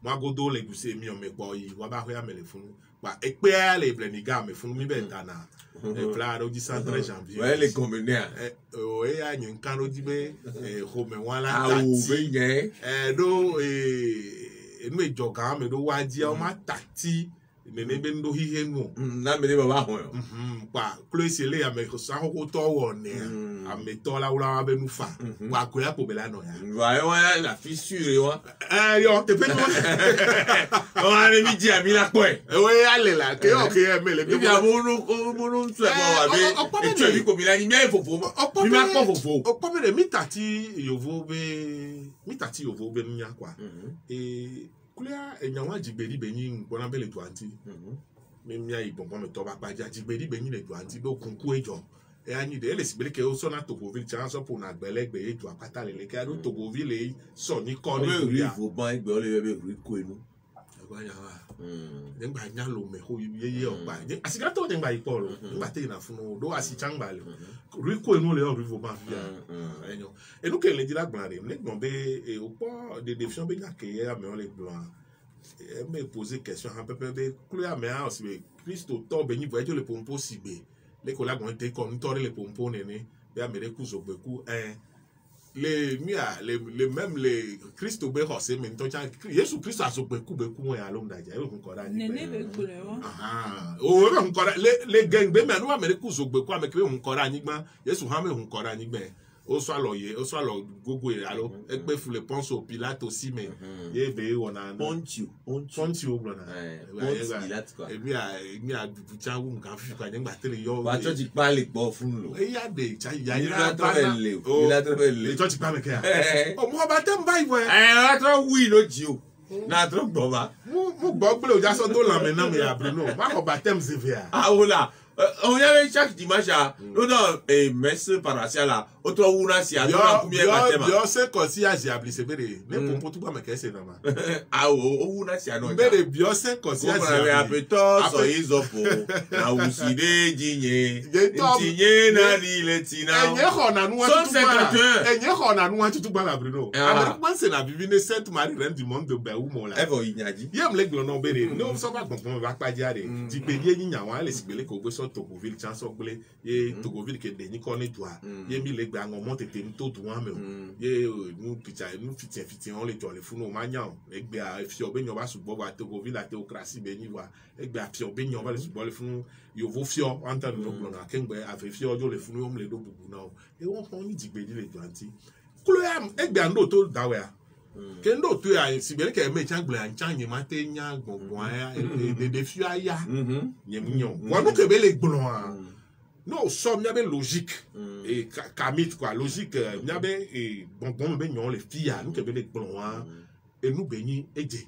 mwagodo le busi mi o me po yi wa ba ho ame le fun ba ekpe ale ble ni ga me fun mi be dana e plaro di 3 janvier ouais les communaires o e a nyin kan odi be home wala awu be yen do enu ejoga me do waji o ma tati nene be ndo hihe nu na me baba ho yo pa close le ya me so ahoko to wo ne ame to la wura be nu fa wa ko ya po be la no ya wa la fissure wa yo te pe no o ale mi ji ami la po e we ale la ke o ke me le bi abonu ntu e wa be etu e bi ko mi la ni mi fofo mi ma ko fofo o po be mi tati yovo be nya kwa kulia enyawa jigberi benyin bona bele tuanti me mia ibonbon me to ba paja jigberi benyin le tuanti do kunku ejo e anyi de le sibele ke o so na Togoville chan so po na gbelegbe ejo apata le ke ado Togoville so ni ko ni ri fo ban egbe o le be ri ko enu egba ya wa ngba nya lo me ho yeye ogba asika to ngba ipo lo ngba te na funu do asi changba le ri ko enu le o ri fo ban ya enyo enu ke le dira gbon re ne gbon be e o po de défiant be nya ke ya me o le gbon e me poser question un peu be kule ya me a o si be Christo to be ni voye le pompo si be le ko la gbon te ko ntori le pompo nene be a me re ku zo gbe ku les même les Christ be hose me to chan Yesu Christ aso be ku mo ya lo ndaja e hun ko da ni nene be ku le won o be hun ko da le gang be me anu me ku zo gbe ku ame ke hun ko da nigba Yesu ha me hun ko da nigba o so alo gogo e alo egbe fu le ponso Pilate aussi me ye be wona ponti o blona Pilate quoi e mi a du chan wu nkan fi kwa ngba tele yo wa church pa le po fun lo e ya de cha ya ila trovelle church pa me ke o mo ba tem bai we la tro wi lo ji o na tro gbo ba mo gbo gbe o ja so do la me na me ya Bruno ma ko ba tem severe ola on y avait chaque dimanche nous dans messe paroissiale là autre una si a dans combien de temps yo se ko si a diable se bere ne pompo tu ba me ke se na ma una si a no bere bio se ko si a diable apeto so izopo na uside jinye tinye na ni letina enye ho na nu atu tu ba la Bruno american se na bibi ne Sainte Marie Reine du monde de Beaumont la evo inyaji yem le glo no bere no so ba gbon ba pa jare ti pe ye nyinya wa le sigbele ko gbe so Togoville chan so gbele ye Togoville ke de ni ko ni to ye mi le gba ngo mo tete mi to du wa me ye nu picture nu fitin on le to le funu ma nya egbe a fi obe nyo ba sugbo wa Togoville la théocratie be ni wa egbe a fi obe nyo ba le sugbo le funu yo vo fio anta no glo na kengbe a fi ojo le funu o mle do bubu na o e won kon ni jigbe ni le jo anti kulo ya egbe ando to dawe ya kendo to ya sibele ke me changble an chanyi mate nya gbongbon ya de fi aya nyemnyo wonu ke be le gbon no so mia be logique et kamit quoi logique mia be et bonbon be nyon le fia nu ke be le gbon et nu be ni eje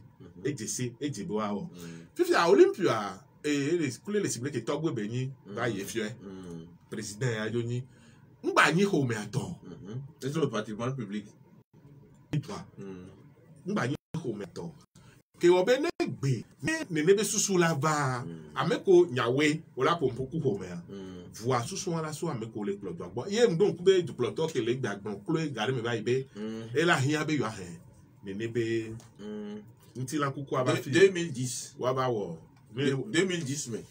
bo awo fifi a Olympia et les kule le sibele ke togwe be ni ba ye fie président ya joni ngba ni ho me aton c'est le patrimoine public toi ngba ni ko meto ke obe ne gbe ne be susu la ba ameko nyawe ola pompo ku ho me voa susu ala so ameko le ploto agbo ye ndon ku be du ploto ke le gbagbon klo gari me ba ibe e la hian be yo ahe ne be nti la kuku aba fi 2010 wa ba wo 2010 mais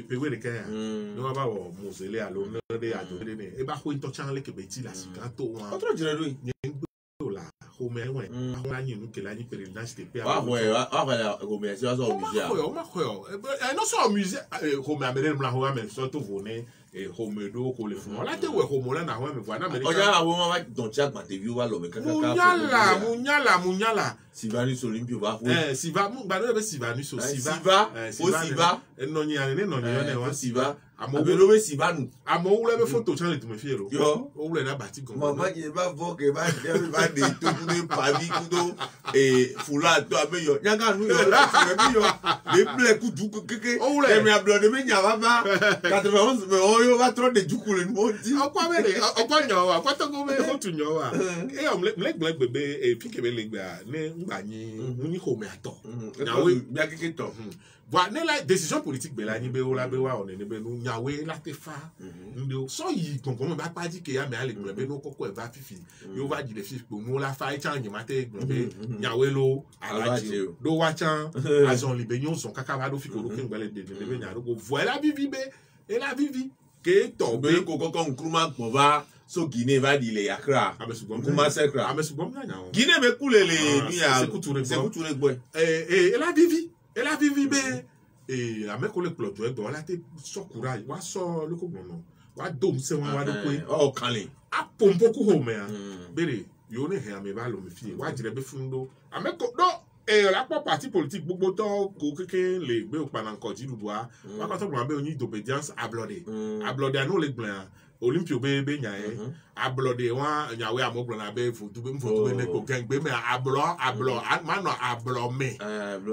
pewe de kaya no ba wo mosele alo no de adore ne e ba ho into channel ke beti la sika to wa autre dire lui la ho me we ha nyi nu ke la ni présidence de pe wa la remercier wa so musée o ma ko e no so musée ho me amere mla ho ame so to vone e ho me do ko le fun la te we ho mo la na ho me vo na me o ja wo ma don chat ma te view wa lo me kaka munyala Sylvanus Olympio ba fo Siva mu ba no be Sylvanus Siva no nyi ane no nyi ne wa Siva Abelo Siva nu amo wule be photo channel tu me fiero yo o wule na bati gon mama je ba vo ke ba de to ku pa bi ku do fula to abeyo nyanga nu yo la se bi yo le ble ku du keke e mi ablo de me nya ba 91 me o yo ba tro de juku le mo ti okwa mere okwa nyo wa kwa to go me ho tu nyo wa e o mle gbebe e pike be le gba ne ngba yin ni ho me ato na we bi akeke to voilà la décision politique be la ni be o la be wa on ne be nu nyawe la te fa ndo so yi tonton ba pa di ke ya me ale gbebe no koko e ba fifi yo va di le fifi po mu la fa e chan yi mate gbebe nyawe lo alaji do wa chan azon li be nyon son kaka ba do fi ko do ken gbele de be nya do go voilà vivi be et la vivi ke to be ko koko nkruma gbo ba so Guinée va di le yakra kuma sekra Guinée be kulele ni ya se kuture gbo et la vivi be e ameko le plot e do la te so courage wa so le ko gbono wa do se wa do ko o kanle a pompo ku ho me a bere yo ne he ame ba lo me fie wa jire be fundo ameko do la parti politique gbogbo to ko keke le gbe o panan ko ji duwa wa ko to gbo be oni d'obédience ablode anu le gblan Olympio be nya ablode wa nyawe amogbo na be fotu be ne ko gengbe me mano ablo me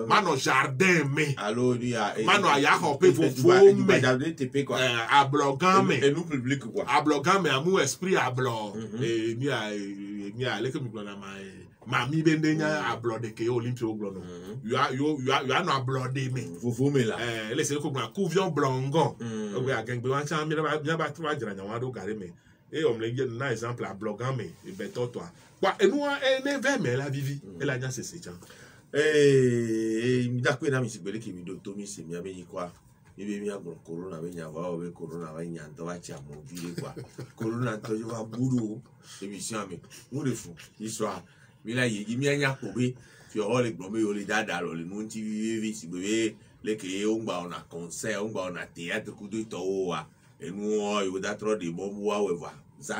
mano jardin me allo dia mano aya ho pe fofo me ablogan me et nous public quoi ablogan me amu esprit ablo ni a le ke mi gbona mami be ndenya ablode ke Olympio gbona you are no ablode me fofo me la le se ko gba couvion blongon we a gengbe wa chan mi ba tra jira nyawa do gare me et on me donne un exemple à bloguant mais et ben toi quoi et nous ne vers mais la vivi et la nya c'est ça mi da kwena mi sibele ke mi do to mi se mi abe kwa mi be mi agro corona be nya wa be corona ba nya ndo wa cha mo vile kwa corona to yo wa buru émission mi mo de fou histoire mi la yi mi anya ko be fi o le gbo me o le dada lo le nu ti vivi si be le ke o ngba ona concert o ngba ona théâtre ku do to wa et nous il va trop de bon bois ouais va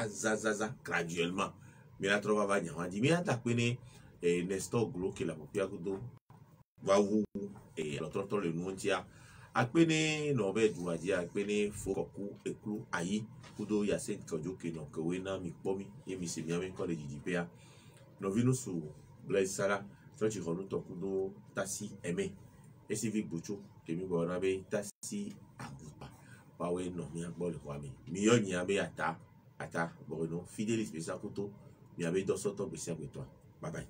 za graduellement mais la trop va nya dit mais ta pene Nestor Glo que la popia kudo va vous et l'autre le nous tia a pene no be du adia pene fokoku eklu ayi kudo ya sen kojo ke no ko wena mi pomi e mi se mi ame ko le jidipea no vinu su Blaise Sala so ti konu to kudo tasi aimé et civic bucho ke mi bo na be tasi agupa Pawe no mi agbo le kwa mi yo ni abe ata bon non fidèle spécial koto mi abe do soto be se agbe toi bye bye.